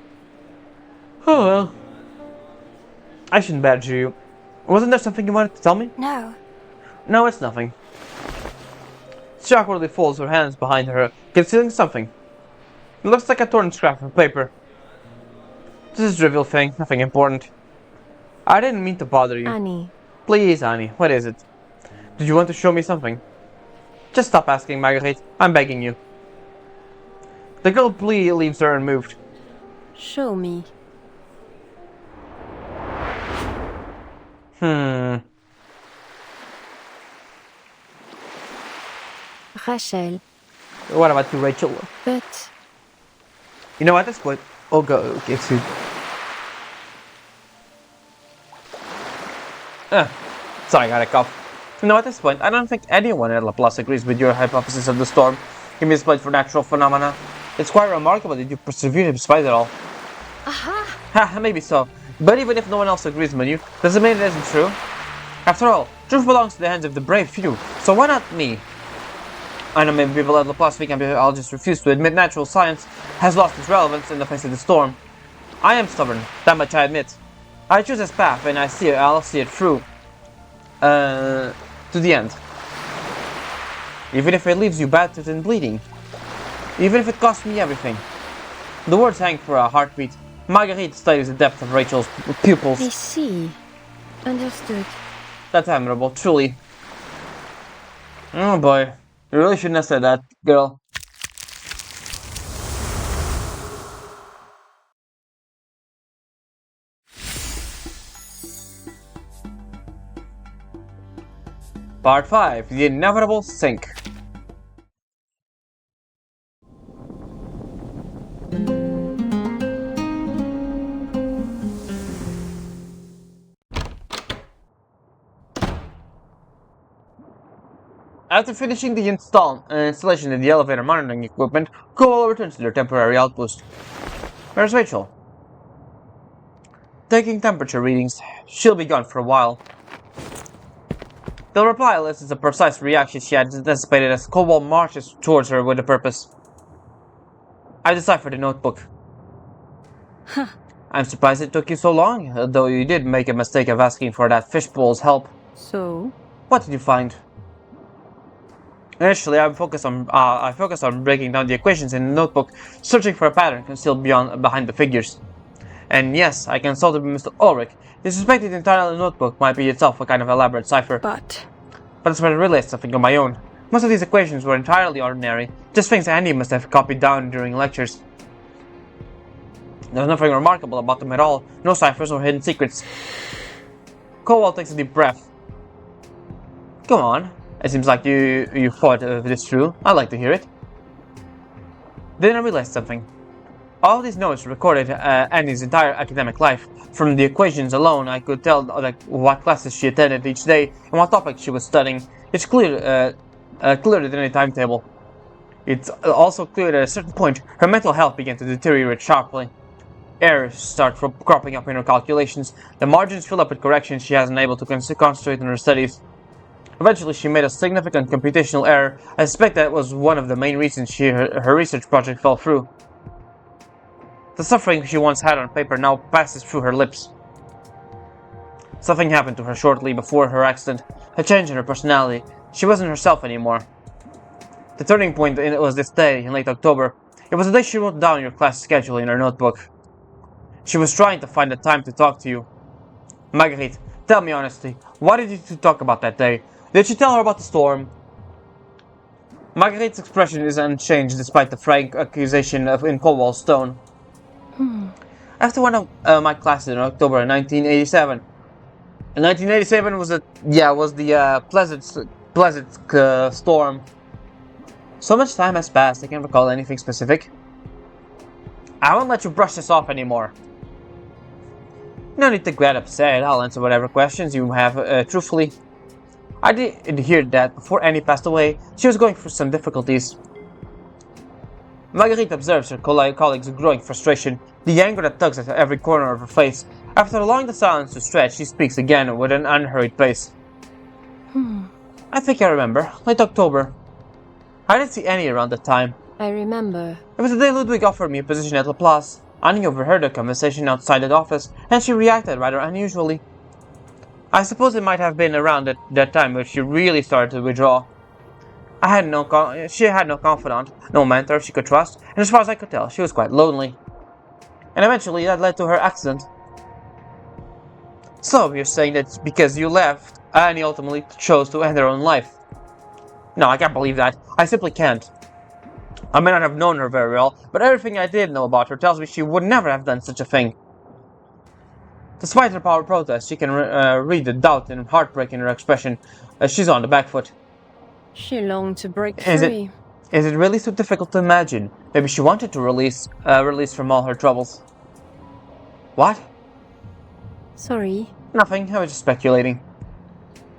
Oh well. I shouldn't badger you. Wasn't there something you wanted to tell me? No. No, it's nothing. She awkwardly folds her hands behind her, concealing something. It looks like a torn scrap of paper. This is a trivial thing, nothing important. I didn't mean to bother you. Annie. Please, Annie, what is it? Did you want to show me something? Just stop asking, Marguerite. I'm begging you. The girl leaves her unmoved. Show me. Rachel. What about you, Rachel? But... You know, at this point... Oh, go. Okay, excuse me. Sorry, I got a cough. You know, at this point, I don't think anyone at Laplace agrees with your hypothesis of the storm you misplaced for natural phenomena. It's quite remarkable that you persevered despite it all. Aha! Ha, maybe so. But even if no one else agrees with you, doesn't mean it isn't true. After all, truth belongs to the hands of the brave few, so why not me? I know maybe people at Laplace think I'll just refuse to admit natural science has lost its relevance in the face of the storm. I am stubborn, that much I admit. I choose this path and I'll see it through. To the end. Even if it leaves you battered and bleeding. Even if it costs me everything. The words hang for a heartbeat. Marguerite studies the depth of Rachel's pupils. I see. Understood. That's admirable, truly. Oh boy. You really shouldn't have said that, girl. Part 5. The Inevitable Sink. After finishing the installation of the elevator monitoring equipment, Cole returns to their temporary outpost. Where's Rachel? Taking temperature readings. She'll be gone for a while. The reply elicits a precise reaction she had anticipated as Cobalt marches towards her with a purpose. I deciphered the notebook. Huh. I'm surprised it took you so long, though you did make a mistake of asking for that fishbowl's help. So? What did you find? Initially, I focused on breaking down the equations in the notebook, searching for a pattern concealed behind the figures. And yes, I consulted with Mr. Ulrich. He suspected the entire notebook might be itself a kind of elaborate cipher. But That's when I realized something on my own. Most of these equations were entirely ordinary, just things Andy must have copied down during lectures. There was nothing remarkable about them at all, no ciphers or hidden secrets. Cowell takes a deep breath. Go on. It seems like you thought this through. I'd like to hear it. Then I realized something. All these notes recorded Annie's entire academic life. From the equations alone, I could tell what classes she attended each day and what topics she was studying. It's clearer than any timetable. It's also clear that at a certain point, her mental health began to deteriorate sharply. Errors start cropping up in her calculations. The margins fill up with corrections she hasn't able to concentrate on her studies. Eventually, she made a significant computational error. I suspect that was one of the main reasons her research project fell through. The suffering she once had on paper now passes through her lips. Something happened to her shortly before her accident, a change in her personality. She wasn't herself anymore. The turning point was this day in late October. It was the day she wrote down your class schedule in her notebook. She was trying to find the time to talk to you. Marguerite, Tell me honestly, what did you two talk about that day? Did she tell her about the storm? Marguerite's expression is unchanged despite the frank accusation in Cobalt tone. After one of my classes in October 1987. And 1987 was the pleasant storm. So much time has passed, I can't recall anything specific. I won't let you brush this off anymore. No need to get upset, I'll answer whatever questions you have truthfully. I did hear that before Annie passed away, she was going through some difficulties. Marguerite observes her colleague's growing frustration, the anger that tugs at every corner of her face. After allowing the silence to stretch, she speaks again with an unhurried pace. I think I remember. Late October. I didn't see Annie around that time. I remember. It was the day Ludwig offered me a position at Laplace. Annie overheard a conversation outside the office, and she reacted rather unusually. I suppose it might have been around that time when she really started to withdraw. She had no confidant, no mentor she could trust, and as far as I could tell, she was quite lonely. And eventually that led to her accident. So, you're saying that because you left, Annie ultimately chose to end her own life? No, I can't believe that. I simply can't. I may not have known her very well, but everything I did know about her tells me she would never have done such a thing. Despite her power protest, you can read the doubt and heartbreak in her expression as she's on the back foot. She longed to break free. Is it really so difficult to imagine? Maybe she wanted to release from all her troubles. What? Sorry. Nothing, I was just speculating.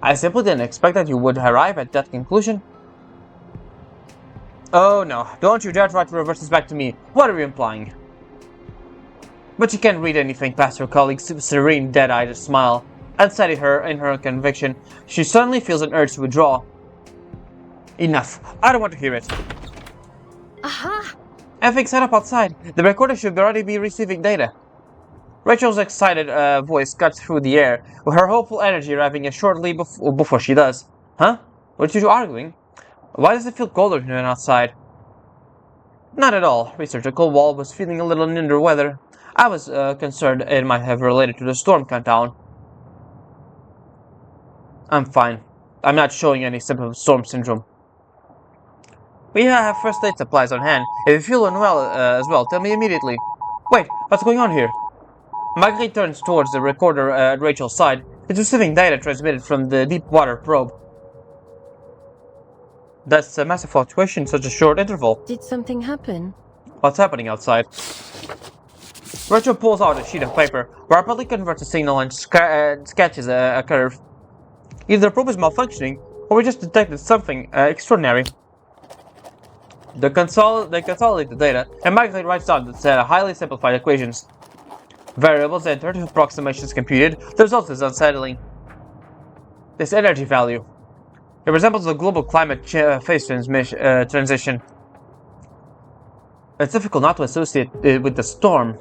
I simply didn't expect that you would arrive at that conclusion. Oh no, don't you dare try to reverse this back to me. What are you implying? But she can't read anything past her colleague's serene, dead-eyed smile. Unsteady her in her conviction, she suddenly feels an urge to withdraw. Enough. I don't want to hear it. Aha! Everything's set up outside. The recorder should already be receiving data. Rachel's excited voice cuts through the air, with her hopeful energy arriving shortly before she does. Huh? What are you arguing? Why does it feel colder than outside? Not at all. Researcher Coldwall was feeling a little under weather. I was concerned it might have related to the storm countdown. I'm fine. I'm not showing any symptoms of storm syndrome. We have first aid supplies on hand. If you feel unwell as well, tell me immediately. Wait, what's going on here? Marguerite turns towards the recorder at Rachel's side. It's receiving data transmitted from the deep water probe. That's a massive fluctuation in such a short interval. Did something happen? What's happening outside? Rachel pulls out a sheet of paper, rapidly converts a signal and sketches a curve. Either the probe is malfunctioning, or we just detected something extraordinary. They consolidate the data, and Marguerite writes down the set of highly simplified equations. Variables entered, approximations computed, the result is unsettling. This energy value. It resembles the global climate phase transition. It's difficult not to associate it with the storm.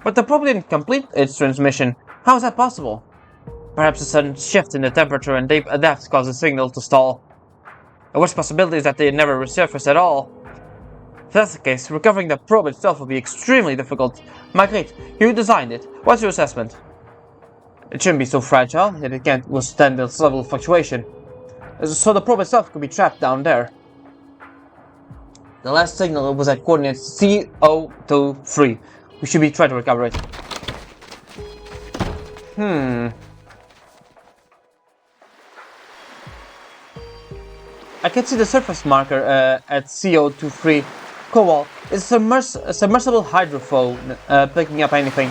But the probe didn't complete its transmission. How is that possible? Perhaps a sudden shift in the temperature and depth caused the signal to stall. A worse possibility is that they never resurface at all. If that's the case, recovering the probe itself will be extremely difficult. Marguerite, you designed it. What's your assessment? It shouldn't be so fragile that it can't withstand this level of fluctuation. So the probe itself could be trapped down there. The last signal was at coordinates CO23. We should be trying to recover it. I can see the surface marker at CO23. Cobalt is a submersible hydrophone picking up anything.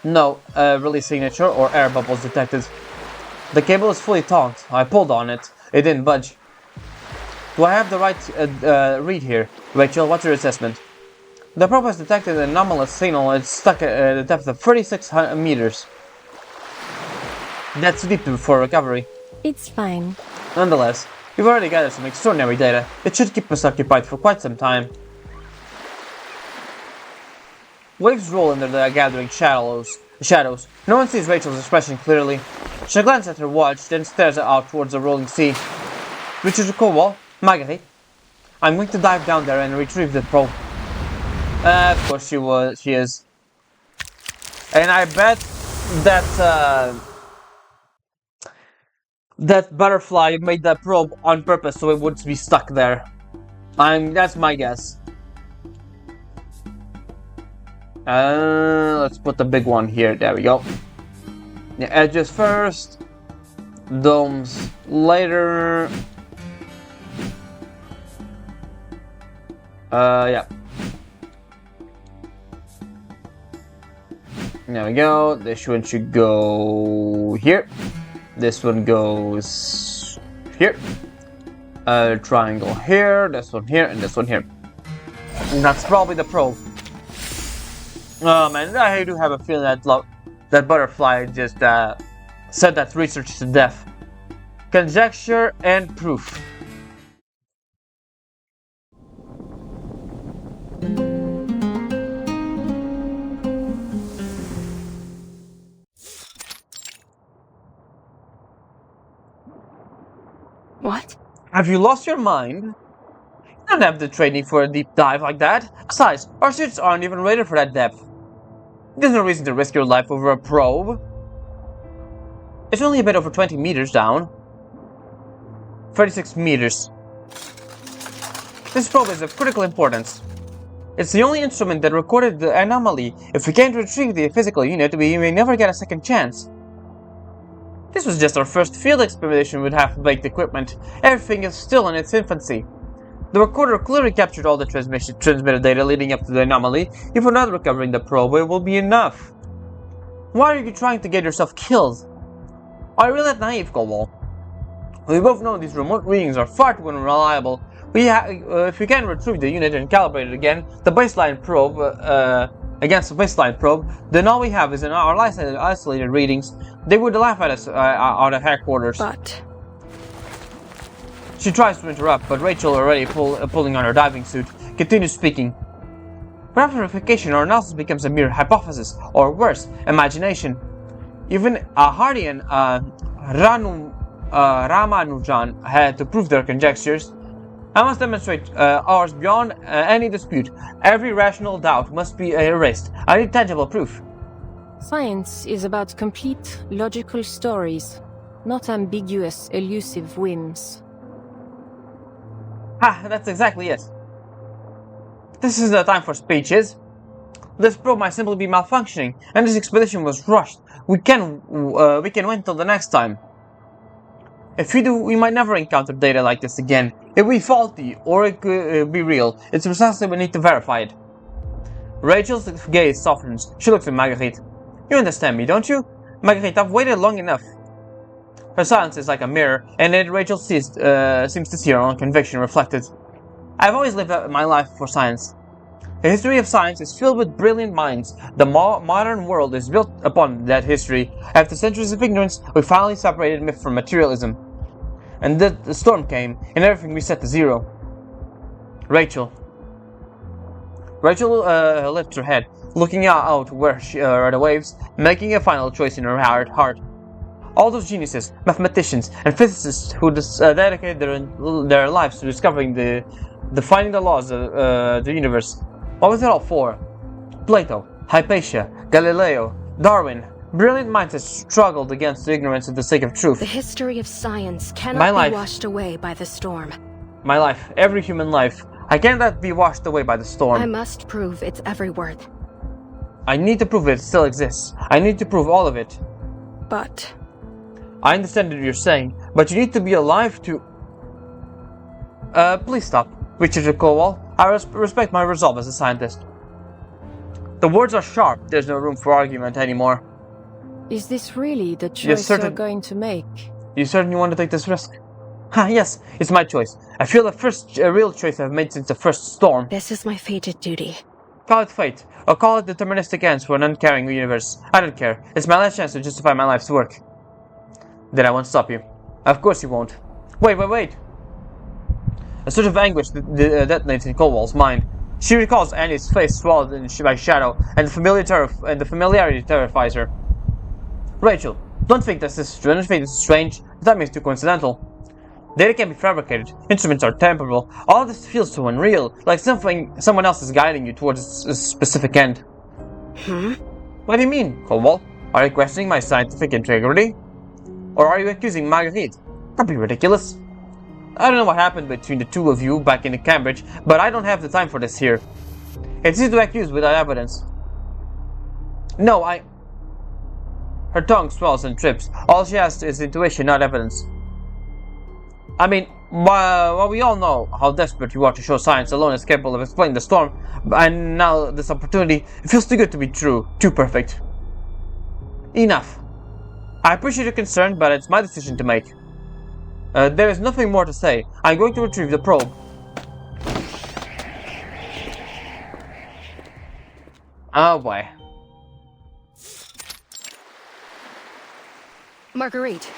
No release signature or air bubbles detected. The cable is fully taut. I pulled on it. It didn't budge. Do I have the right read here? Rachel, what's your assessment? The probe has detected an anomalous signal. It's stuck at a depth of 36 meters. That's deep for recovery. It's fine. Nonetheless, we've already gathered some extraordinary data. It should keep us occupied for quite some time. Waves roll under the gathering shadows. No one sees Rachel's expression clearly. She glances at her watch, then stares out towards the rolling sea. Richard Cobalt, Marguerite. I'm going to dive down there and retrieve the probe. Of course she is. And I bet that butterfly made that probe on purpose so it would be stuck there. That's my guess. Let's put the big one here. There we go. The edges first, domes later. Yeah. There we go. This one should go here. This one goes here. Triangle here. This one here, and this one here. And that's probably the probe. Oh man, I do have a feeling that butterfly just said that research to death. Conjecture and proof. What? Have you lost your mind? You don't have the training for a deep dive like that. Besides, our suits aren't even rated for that depth. There's no reason to risk your life over a probe. It's only a bit over 20 meters down. 36 meters. This probe is of critical importance. It's the only instrument that recorded the anomaly. If we can't retrieve the physical unit, we may never get a second chance. This was just our first field expedition with half-baked equipment. Everything is still in its infancy. The recorder clearly captured all the transmitted data leading up to the anomaly. If we're not recovering the probe, it will be enough. Why are you trying to get yourself killed? Are you really that naive, Cobalt? We both know these remote readings are far too unreliable. If we can retrieve the unit and calibrate it again, the baseline probe, against the baseline probe, then all we have is our isolated readings. They would laugh at us out of headquarters. But... She tries to interrupt, but Rachel, already pulling on her diving suit, continues speaking. Perhaps verification or analysis becomes a mere hypothesis, or worse, imagination. Even Hardy and Ramanujan had to prove their conjectures. I must demonstrate ours beyond any dispute. Every rational doubt must be erased. I need tangible proof. Science is about complete, logical stories, not ambiguous, elusive whims. Ha, that's exactly it. This isn't the time for speeches. This probe might simply be malfunctioning, and this expedition was rushed. We can wait till the next time. If we do, we might never encounter data like this again. It will be faulty, or it could be real. It's precisely we need to verify it. Rachel's gaze softens. She looks at Marguerite. You understand me, don't you? Marguerite, I've waited long enough. Her silence is like a mirror, and in Rachel seems to see her own conviction reflected. I've always lived my life for science. The history of science is filled with brilliant minds. The modern world is built upon that history. After centuries of ignorance, we finally separated myth from materialism. And the storm came, and everything reset to zero. Rachel lifts her head, looking out where are the waves, making a final choice in her heart. All those geniuses, mathematicians, and physicists who dedicated their lives to defining the laws of the universe. What was it all for? Plato, Hypatia, Galileo, Darwin, brilliant minds that struggled against the ignorance for the sake of truth. The history of science cannot be washed away by the storm. My life, every human life, I cannot be washed away by the storm. I must prove its every word. I need to prove it still exists. I need to prove all of it. But... I understand what you're saying, but you need to be alive to... Please stop, Richard Cowell. I respect my resolve as a scientist. The words are sharp. There's no room for argument anymore. Is this really the choice you're going to make? You certainly want to take this risk? Yes, it's my choice. I feel the first real choice I've made since the first storm. This is my fated duty. Call it fate, or call it deterministic ends for an uncaring universe. I don't care. It's my last chance to justify my life's work. Then I won't stop you. Of course you won't. Wait. A surge of anguish detonates in Cowell's mind. She recalls Annie's face swallowed by shadow, and the familiarity terrifies her. Rachel, don't think this is strange. That means too coincidental. Data can be fabricated. Instruments are temporal. All of this feels so unreal, like someone else is guiding you towards a specific end. Hmm? What do you mean, Cowell? Are you questioning my scientific integrity? Or are you accusing Marguerite? That'd be ridiculous. I don't know what happened between the two of you back in Cambridge, but I don't have the time for this here. It's easy to accuse without evidence. No, Her tongue swells and trips. All she has is intuition, not evidence. I mean, well, we all know how desperate you are to show science alone is capable of explaining the storm, and now this opportunity, it feels too good to be true, too perfect. Enough. I appreciate your concern, but it's my decision to make. There is nothing more to say. I'm going to retrieve the probe. Oh boy. Marguerite.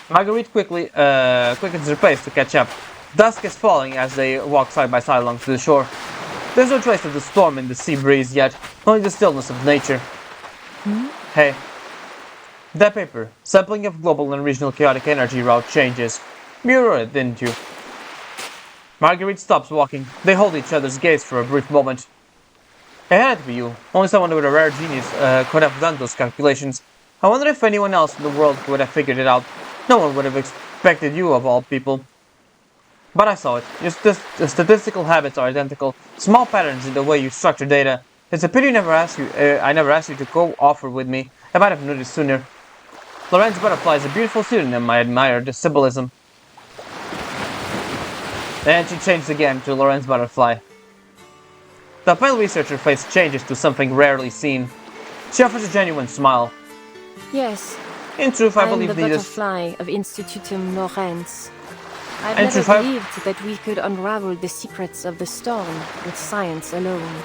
Marguerite quickens her pace to catch up. Dusk is falling as they walk side by side along the shore. There's no trace of the storm in the sea breeze yet, only the stillness of nature. Hey. That paper, sampling of global and regional chaotic energy route changes. You wrote it, didn't you? Marguerite stops walking. They hold each other's gaze for a brief moment. It had to be you. Only someone with a rare genius could have done those calculations. I wonder if anyone else in the world would have figured it out. No one would have expected you of all people. But I saw it. Your statistical habits are identical. Small patterns in the way you structure data. It's a pity I never asked you to co-author with me. I might have noticed sooner. Lorenz Butterfly is a beautiful pseudonym. I admire the symbolism. And she changed again to Lorenz Butterfly. The pale researcher face changes to something rarely seen. She offers a genuine smile. Yes. In truth, I believe the butterfly of Institutum Lorenz. I've never believed that we could unravel the secrets of the storm with science alone.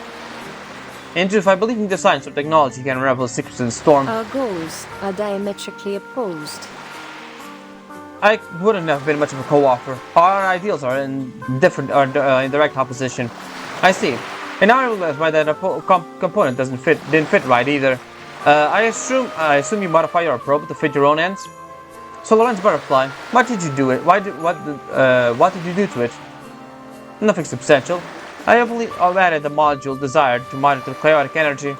In truth, I believe neither science or technology can unravel the secrets of the storm. Our goals are diametrically opposed. I wouldn't have been much of a co-author. Our ideals are in direct opposition. I see. And now I realize why that component didn't fit right either. I assume you modify your probe to fit your own ends. So Lorenz Butterfly, what did you do it? What did you do to it? Nothing substantial. I believe I've added the module desired to monitor chaotic energy.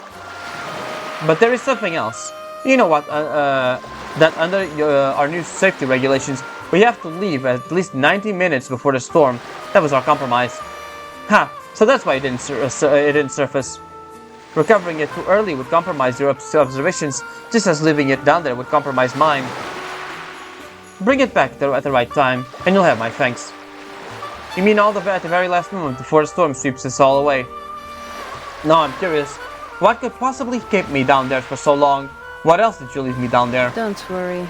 But there is something else. You know what? That under our new safety regulations, we have to leave at least 90 minutes before the storm. That was our compromise. Ha! So that's why it didn't surface. Recovering it too early would compromise your observations, just as leaving it down there would compromise mine. Bring it back at the right time, and you'll have my thanks. You mean at the very last moment before the storm sweeps us all away? No, I'm curious. What could possibly keep me down there for so long? What else did you leave me down there? Don't worry.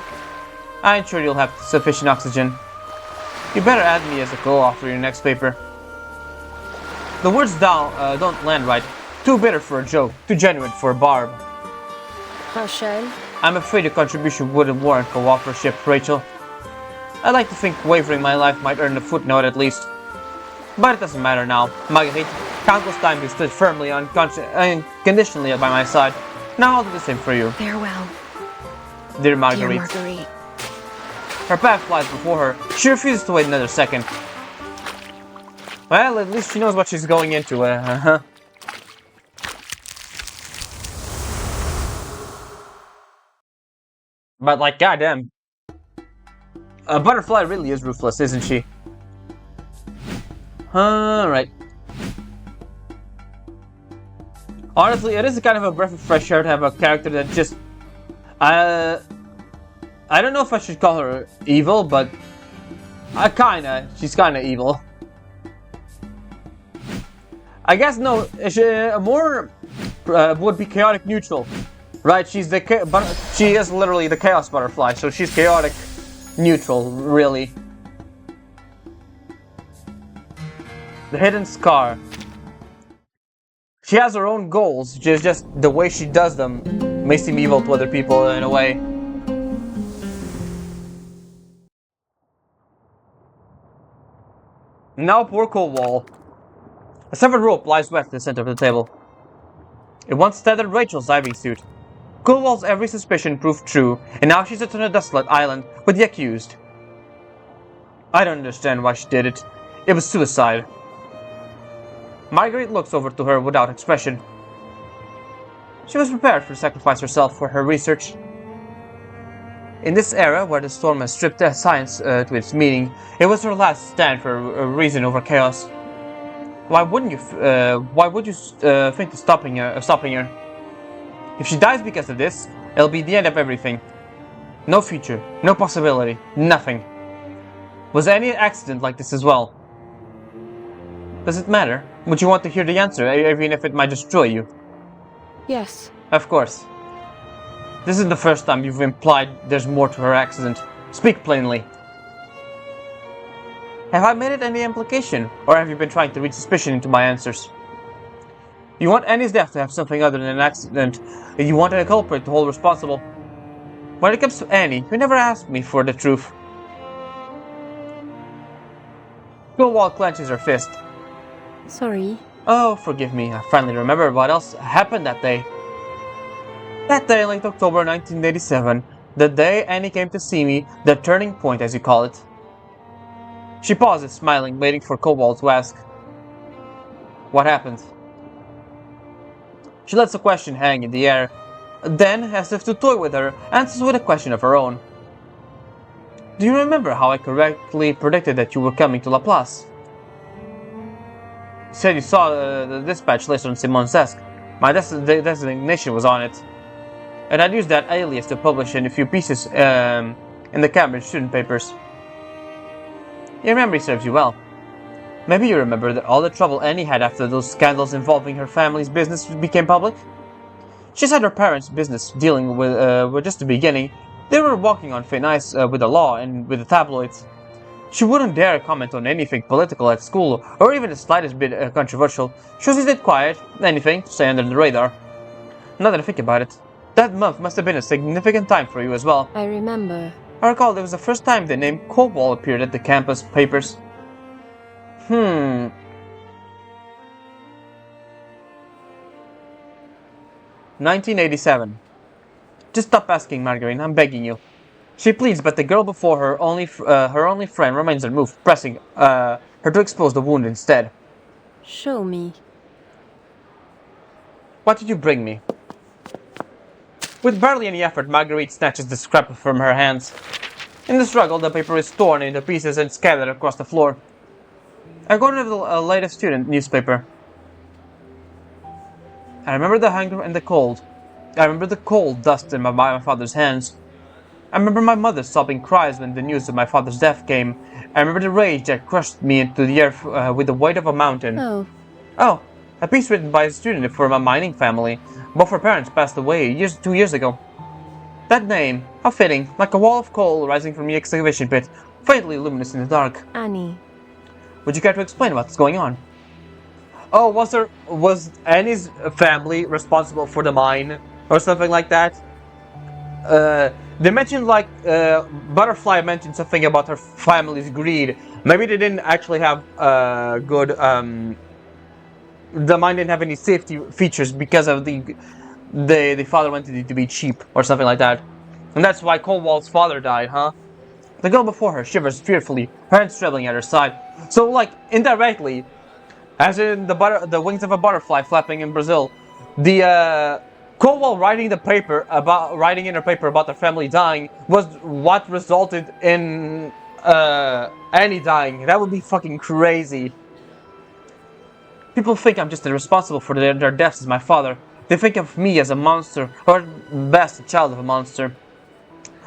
I'm sure you'll have sufficient oxygen. You better add me as a co-author in your next paper. The words don't land right. Too bitter for a joke, too genuine for a barb. Rachel? I'm afraid your contribution wouldn't warrant co-authorship, Rachel. I'd like to think wavering my life might earn a footnote at least. But it doesn't matter now. Marguerite, countless times you stood firmly and unconditionally by my side. Now I'll do the same for you. Farewell. Dear Marguerite. Dear Marguerite. Her path flies before her. She refuses to wait another second. Well, at least she knows what she's going into. But like, goddamn. A butterfly really is ruthless, isn't she? Alright. Honestly, it is kind of a breath of fresh air to have a character that just... I don't know if I should call her evil, but... she's kinda evil. I guess no, more would be chaotic neutral. Right, she is literally the chaos butterfly, so she's chaotic neutral, really. The hidden scar. She has her own goals, just the way she does them may seem evil to other people in a way. Now poor cold wall. A severed rope lies wet in the center of the table. It once tethered Rachel's diving suit. Coldwell's every suspicion proved true, and now she sits on a desolate island with the accused. I don't understand why she did it. It was suicide. Marguerite looks over to her without expression. She was prepared to sacrifice herself for her research. In this era, where the storm has stripped science to its meaning, it was her last stand for reason over chaos. Why would you think of stopping her? If she dies because of this, it'll be the end of everything. No future, no possibility, nothing. Was there any accident like this as well? Does it matter? Would you want to hear the answer, even if it might destroy you? Yes. Of course. This is the first time you've implied there's more to her accident. Speak plainly. Have I made it any implication, or have you been trying to read suspicion into my answers? You want Annie's death to have something other than an accident. You want a culprit to hold responsible. When it comes to Annie, you never asked me for the truth. Coldwall clenches her fist. Sorry. Oh, forgive me. I finally remember what else happened that day. That day, late October 1987, the day Annie came to see me, the turning point as you call it. She pauses, smiling, waiting for Coldwall to ask. What happened? She lets the question hang in the air, then, as if to toy with her, answers with a question of her own. Do you remember how I correctly predicted that you were coming to Laplace? You said you saw the dispatch list on Simon's desk. My designation was on it. And I'd used that alias to publish in a few pieces in the Cambridge student papers. Your memory serves you well. Maybe you remember all the trouble Annie had after those scandals involving her family's business became public? She said her parents' business dealing with were just the beginning. They were walking on thin ice with the law and with the tabloids. She wouldn't dare comment on anything political at school, or even the slightest bit controversial. She was dead quiet, anything to stay under the radar. Now that I think about it, that month must have been a significant time for you as well. I remember. I recall it was the first time the name Coldwall appeared at the campus papers. 1987. Just stop asking, Margarine, I'm begging you. She pleads, but the girl before her only friend remains unmoved, pressing her to expose the wound instead. Show me. What did you bring me? With barely any effort, Marguerite snatches the scrap from her hands. In the struggle, the paper is torn into pieces and scattered across the floor. I got rid of the latest student newspaper. I remember the hunger and the cold. I remember the cold dust in my father's hands. I remember my mother's sobbing cries when the news of my father's death came. I remember the rage that crushed me into the earth with the weight of a mountain. Oh, a piece written by a student from a mining family. Both her parents passed away 2 years ago. That name, how fitting, like a wall of coal rising from the excavation pit, faintly luminous in the dark. Annie. Would you care to explain what's going on? Oh, was Annie's family responsible for the mine or something like that? They mentioned Butterfly mentioned something about her family's greed. Maybe they didn't actually have good. The mine didn't have any safety features because of the father wanted it to be cheap or something like that, and that's why Coldwall's father died, huh? The girl before her shivers fearfully, her hands trembling at her side. So, indirectly, as in the wings of a butterfly flapping in Brazil, the Coldwall writing in her paper about their family dying was what resulted in Annie dying. That would be fucking crazy. People think I'm just responsible for their deaths as my father. They think of me as a monster, or at best a child of a monster.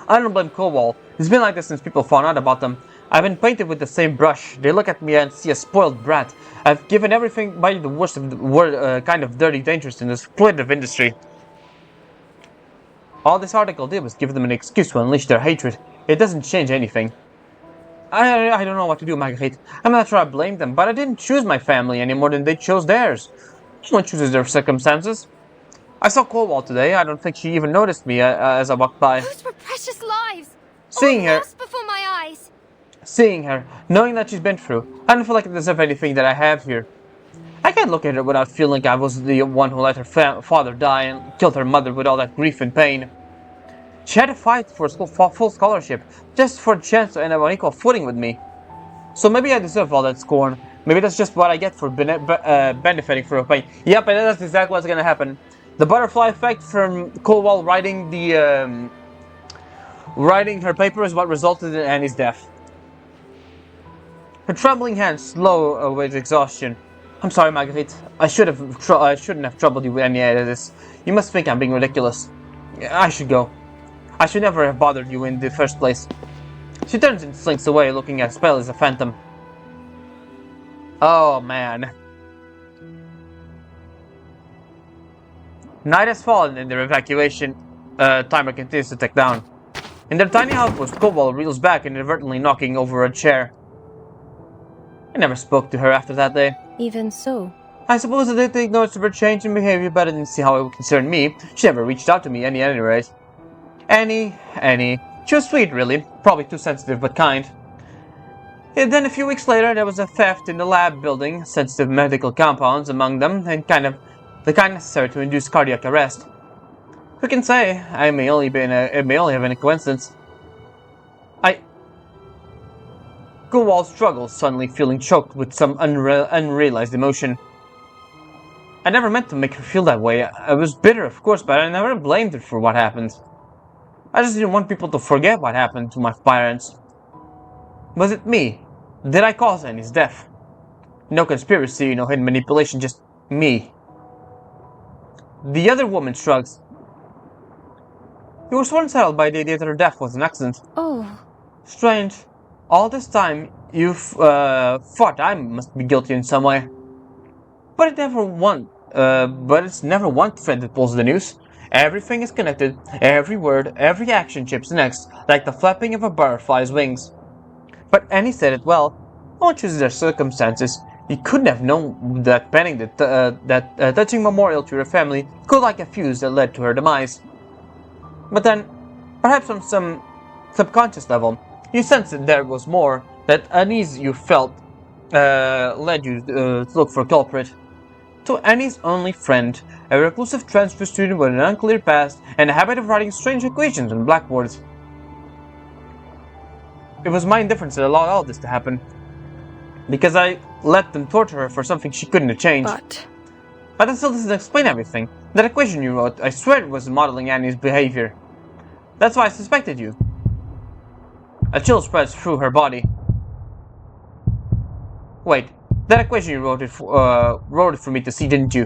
I don't blame Coldwall. It's been like this since people found out about them. I've been painted with the same brush. They look at me and see a spoiled brat. I've given everything by the worst of the kind of dirty dangerous in this exploitative industry. All this article did was give them an excuse to unleash their hatred. It doesn't change anything. I don't know what to do, Marguerite. I'm not sure I blame them, but I didn't choose my family any more than they chose theirs. No one chooses their circumstances. I saw Coldwall today. I don't think she even noticed me as I walked by. Those were precious lives. Seeing her, Lost before my eyes. Seeing her, knowing that she's been through, I don't feel like I deserve anything that I have here. I can't look at her without feeling I was the one who let her father die and killed her mother with all that grief and pain. She had to fight for full scholarship, just for a chance to end up on equal footing with me. So maybe I deserve all that scorn. Maybe that's just what I get for benefiting from her pain. Yep, and that's exactly what's gonna happen. The butterfly effect from Coldwell writing her paper is what resulted in Annie's death. Her trembling hands slow with exhaustion. I'm sorry, Marguerite. I shouldn't have troubled you with any of this. You must think I'm being ridiculous. I should go. I should never have bothered you in the first place. She turns and slinks away, looking as pale as a phantom. Oh, man. Night has fallen and their evacuation timer continues to tick down. In their tiny outpost, Cobalt reels back, inadvertently knocking over a chair. I never spoke to her after that day. Even so. I suppose I did take notice of her change in behavior, but I didn't see how it would concern me. She never reached out to me at any rate. Annie. She was sweet, really. Probably too sensitive, but kind. And then a few weeks later, there was a theft in the lab building, sensitive medical compounds among them, and the kind necessary to induce cardiac arrest. Who can say? It may only have been a coincidence. Gowal struggles, suddenly feeling choked with some unrealized emotion. I never meant to make her feel that way. I was bitter, of course, but I never blamed her for what happened. I just didn't want people to forget what happened to my parents. Was it me? Did I cause Annie's death? No conspiracy, no hidden manipulation, just me. The other woman shrugs. You were so unsettled by the idea that her death was an accident. Oh. Strange. All this time, you've thought I must be guilty in some way. But it's never one thread that pulls the news. Everything is connected, every word, every action chips next, like the flapping of a butterfly's wings. But Annie said it well. No one chooses their circumstances. You couldn't have known that penning that touching memorial to her family could light a fuse that led to her demise. But then, perhaps on some subconscious level, you sensed that there was more, that unease you felt led you to look for a culprit. To Annie's only friend, a reclusive transfer student with an unclear past and a habit of writing strange equations on blackboards. It was my indifference that allowed all this to happen. Because I let them torture her for something she couldn't have changed. But that still doesn't explain everything. That equation you wrote, I swear it was modeling Annie's behavior. That's why I suspected you. A chill spreads through her body. Wait, that equation you wrote it for me to see, didn't you?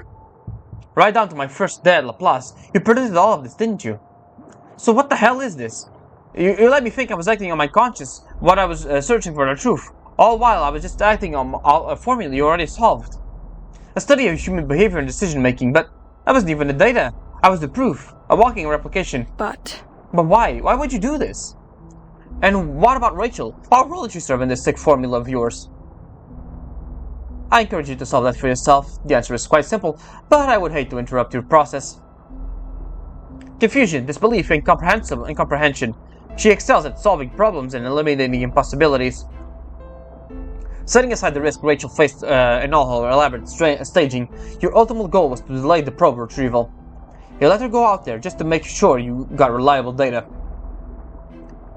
Right down to my first day at Laplace, you predicted all of this, didn't you? So what the hell is this? You let me think I was acting on my conscience, what I was searching for the truth. All while I was just acting on a formula you already solved. A study of human behavior and decision making, but I wasn't even the data. I was the proof, a walking replication. But why? Why would you do this? And what about Rachel? What role did she serve in this sick formula of yours? I encourage you to solve that for yourself. The answer is quite simple, but I would hate to interrupt your process. Confusion, disbelief, incomprehension. She excels at solving problems and eliminating impossibilities. Setting aside the risk Rachel faced in all her elaborate staging, your ultimate goal was to delay the probe retrieval. You let her go out there just to make sure you got reliable data.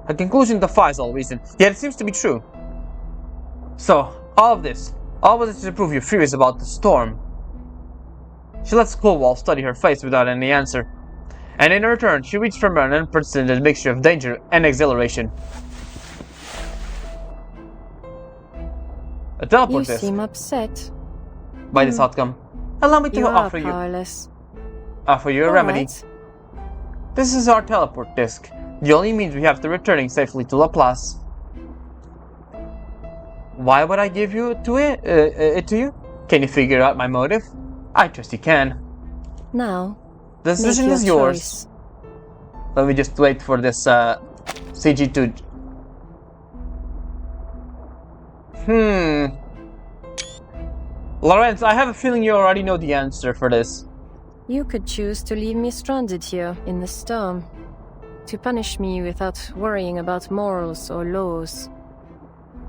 Her conclusion defies all reason, yet it seems to be true. So, all was it to prove you're furious about the storm. She lets Clowall study her face without any answer, and in return, she reads from her an unprecedented mixture of danger and exhilaration. A teleport you disc. seem upset. By this outcome, allow me to You are offer you a remedy. Right. This is our teleport disc, the only means we have to returning safely to Laplace. Why would I give it to you? Can you figure out my motive? I trust you can. Now, The decision is yours. Let me just wait for this CG to... Lorenz, I have a feeling you already know the answer for this. You could choose to leave me stranded here in the storm, to punish me without worrying about morals or laws.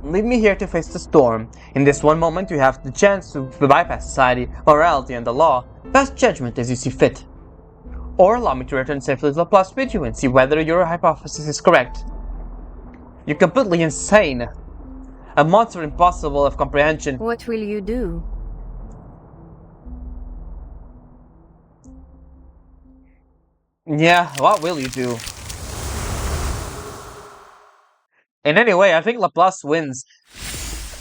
Leave me here to face the storm. In this one moment, you have the chance to bypass society, morality, and the law. Pass judgment as you see fit. Or allow me to return safely to Laplace with you and see whether your hypothesis is correct. You're completely insane. A monster impossible of comprehension. What will you do? Yeah, what will you do? And anyway, I think Laplace wins.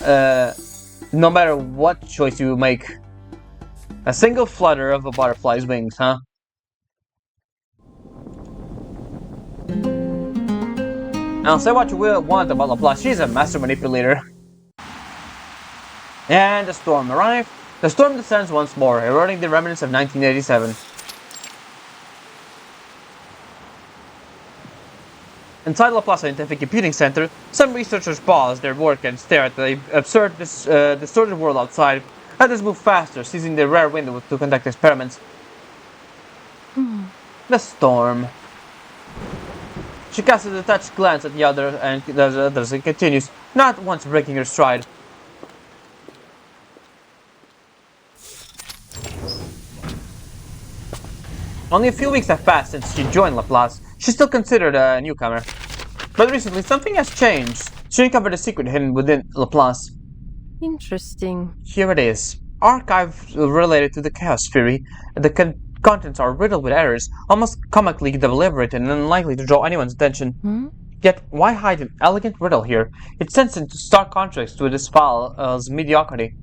No matter what choice you make. A single flutter of a butterfly's wings, huh? Now say what you will want about Laplace, she's a master manipulator. And the storm arrived. The storm descends once more, eroding the remnants of 1987. Inside Laplace Scientific Computing Center, some researchers pause their work and stare at the absurd, distorted world outside. Others move faster, seizing the rare window to conduct experiments. The storm. She casts a detached glance at the others and continues, not once breaking her stride. Only a few weeks have passed since she joined Laplace. She's still considered a newcomer. But recently, something has changed. She uncovered a secret hidden within Laplace. Interesting. Here it is. Archives related to the Chaos Theory. The contents are riddled with errors, almost comically deliberate and unlikely to draw anyone's attention. Yet, why hide an elegant riddle here? It stands into stark contrast to this file's mediocrity.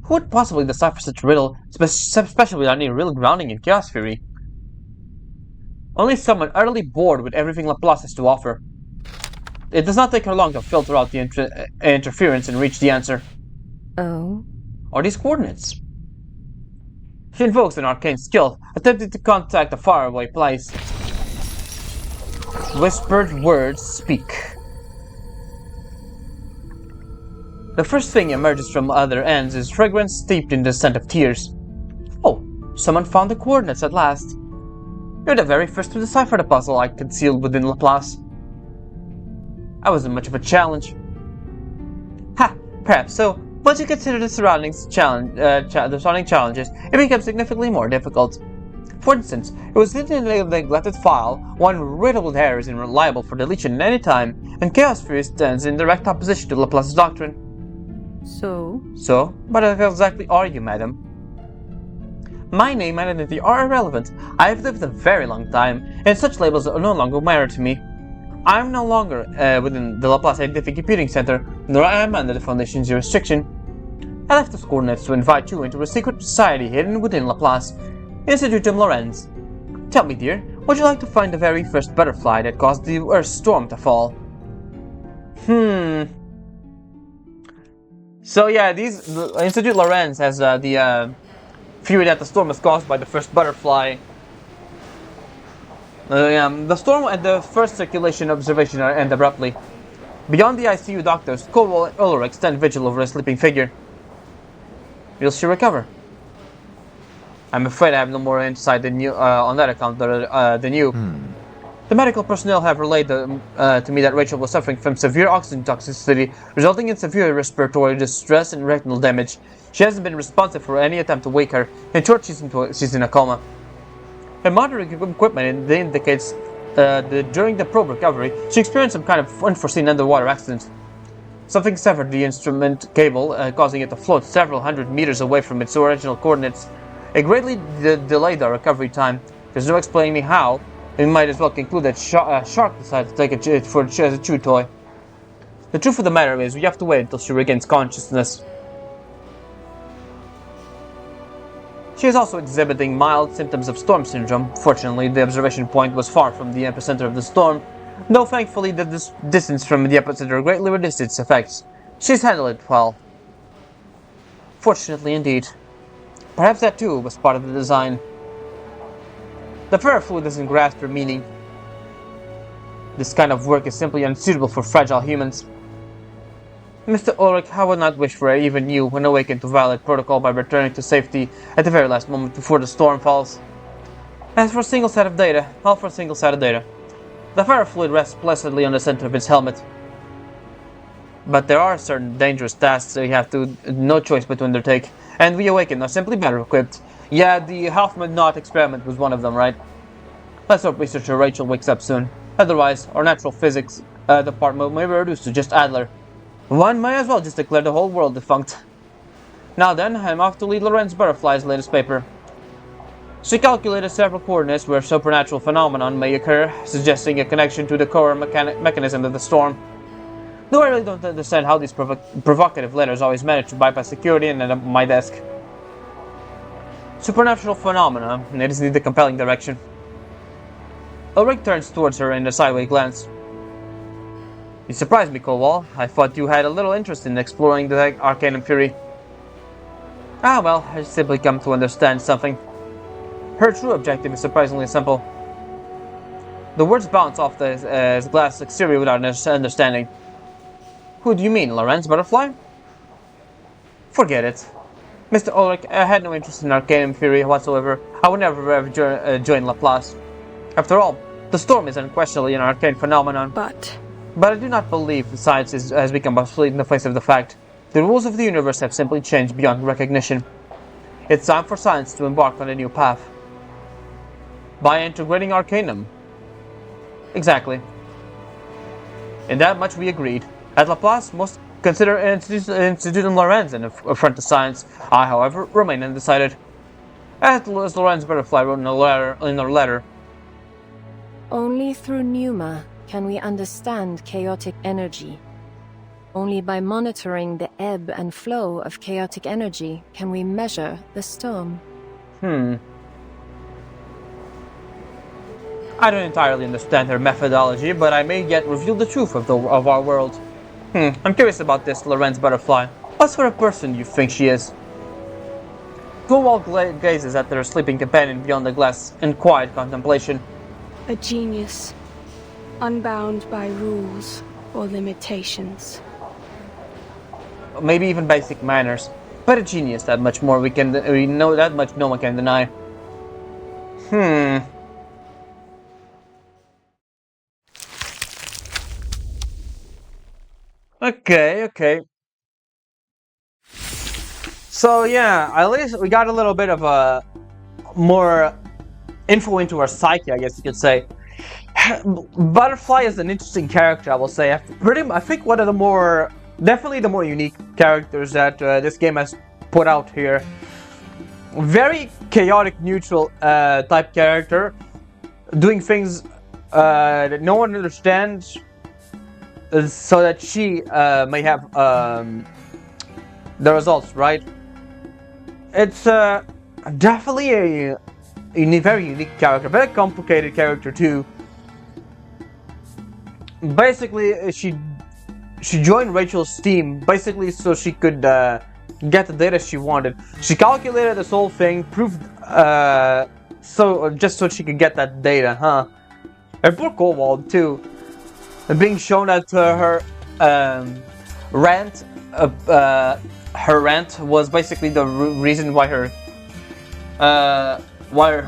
Who would possibly decipher such a riddle, especially without any real grounding in Chaos Theory? Only someone utterly bored with everything Laplace has to offer. It does not take her long to filter out the interference and reach the answer. Oh? Are these coordinates? She invokes an arcane skill, attempting to contact a faraway place. Whispered words speak. The first thing emerges from other ends is fragrance steeped in the scent of tears. Oh, someone found the coordinates at last. You're the very first to decipher the puzzle I concealed within Laplace. I wasn't much of a challenge. Ha! Perhaps so. Once you consider the surrounding challenges, it becomes significantly more difficult. For instance, it was hidden in a neglected file, one riddled with errors and reliable for deletion at any time, and Chaos Theory stands in direct opposition to Laplace's doctrine. So? So? But how exactly are you, madam? My name and identity are irrelevant. I have lived a very long time, and such labels no longer matter to me. I am no longer within the Laplace Scientific Computing Center, nor am I under the Foundation's jurisdiction. I left those coordinates to invite you into a secret society hidden within Laplace, Institutum Lorenz. Tell me, dear, would you like to find the very first butterfly that caused the Earth's storm to fall? So yeah, Institute Lorenz has the theory that the storm was caused by the first butterfly. The storm and the first circulation observation end abruptly. Beyond the ICU doctors, Cole and Ulrich stand vigil over a sleeping figure. Will she recover? I'm afraid I have no more insight than you on that account than you. The medical personnel have relayed to me that Rachel was suffering from severe oxygen toxicity, resulting in severe respiratory distress and retinal damage. She hasn't been responsive for any attempt to wake her. In short, she's in a coma. Her monitoring equipment indicates that during the probe recovery, she experienced some kind of unforeseen underwater accident. Something severed the instrument cable, causing it to float several hundred meters away from its original coordinates. It greatly delayed our recovery time. There's no explaining how. We might as well conclude that a shark decided to take it as a chew toy. The truth of the matter is, we have to wait until she regains consciousness. She is also exhibiting mild symptoms of storm syndrome. Fortunately, the observation point was far from the epicenter of the storm, though thankfully the distance from the epicenter greatly reduced its effects. She's handled it well. Fortunately indeed. Perhaps that too was part of the design. The ferrofluid doesn't grasp her meaning. This kind of work is simply unsuitable for fragile humans. Mr. Ulrich, I would not wish for even you when awakened to violate protocol by returning to safety at the very last moment before the storm falls. As for a single set of data, all for a single set of data. The ferrofluid rests placidly on the center of its helmet. But there are certain dangerous tasks that you have no choice but to undertake, and we awakened are simply better equipped. Yeah, the Hoffman knot experiment was one of them, right? Let's hope researcher Rachel wakes up soon. Otherwise, our natural physics department may be reduced to just Adler. One may as well just declare the whole world defunct. Now then, I'm off to lead Lorenz Butterfly's latest paper. She calculated several coordinates where supernatural phenomenon may occur, suggesting a connection to the core mechanism of the storm. Though I really don't understand how these provocative letters always manage to bypass security and end up on my desk. Supernatural phenomena, it is indeed a compelling direction. Ulrich turns towards her in a sideways glance. You surprised me, Kowal. I thought you had a little interest in exploring the Arcanum Fury. Ah well, I simply come to understand something. Her true objective is surprisingly simple. The words bounce off the glass exterior without understanding. Who do you mean, Lorenz Butterfly? Forget it. Mr. Ulrich, I had no interest in Arcanum Fury whatsoever. I would never have joined Laplace. After all, the storm is unquestionably an arcane phenomenon. But I do not believe science has become obsolete in the face of the fact. The rules of the universe have simply changed beyond recognition. It's time for science to embark on a new path. By integrating Arcanum. Exactly. In that much we agreed. At Laplace, most consider Institutum Lorenz an affront to science. I, however, remain undecided. As Lorenz Butterfly wrote in her letter. Only through Pneuma can we understand chaotic energy. Only by monitoring the ebb and flow of chaotic energy can we measure the storm. I don't entirely understand her methodology, but I may yet reveal the truth of our world. I'm curious about this, Lorenz Butterfly. What sort of person do you think she is? Kowal gazes at their sleeping companion beyond the glass in quiet contemplation. A genius, unbound by rules or limitations. Maybe even basic manners, but a genius. That much more we know. That much no one can deny. Okay. So yeah, at least we got a little bit of a more info into her psyche, I guess you could say. Butterfly is an interesting character, I will say. I think one of the definitely the more unique characters that this game has put out here. Very chaotic, neutral type character, doing things that no one understands, so that she may have the results, right? It's definitely a very unique character, very complicated character too. Basically, she joined Rachel's team basically so she could get the data she wanted. She calculated this whole thing, proved just so she could get that data, huh? And poor Kowal too, being shown that her rant was basically the reason why her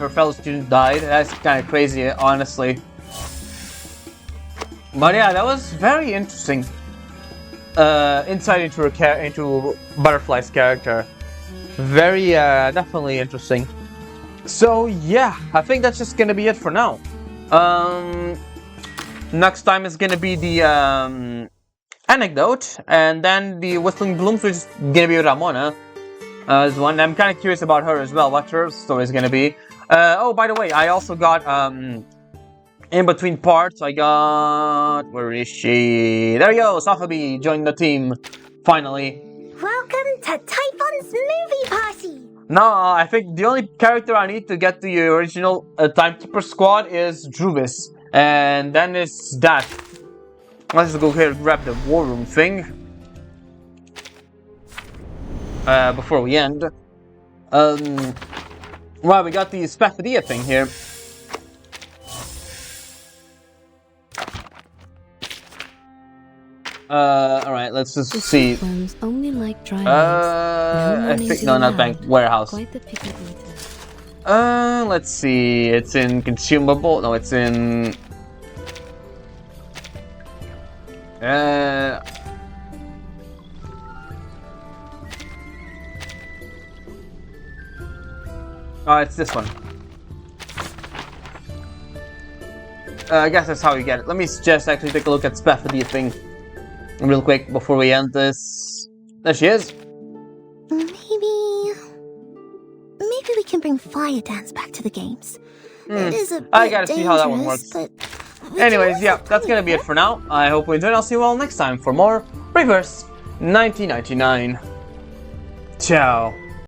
fellow student died. That's kind of crazy, honestly. But yeah, that was very interesting insight into Butterfly's character. Very definitely interesting. So yeah, I think that's just gonna be it for now. Next time is gonna be the anecdote, and then the Whistling Blooms, which is gonna be Ramona. Is one. I'm kind of curious about her as well. What her story is gonna be. Oh, by the way, I also got in between parts. I got, where is she? There you go. Safabi joined the team finally. Welcome to Typhon's movie party. No, I think the only character I need to get to the original Timekeeper squad is Druvis, and then it's that. Let's go here and grab the war room thing before we end. Well, we got the Spathadia thing here. Alright, let's just see. Only like dry I think, no, not bank, warehouse. Quite the picky eater. Let's see. It's in consumable. No, it's in. Oh, it's this one. I guess that's how you get it. Let me just actually take a look at Spathadia thing real quick before we end this. There she is. Maybe we can bring bring fire dance back to the games. It is a bit I gotta see how that one works. but Anyways, yeah, that's gonna be it for now. I hope you enjoyed. I'll see you all next time for more Reverse 1999. Ciao.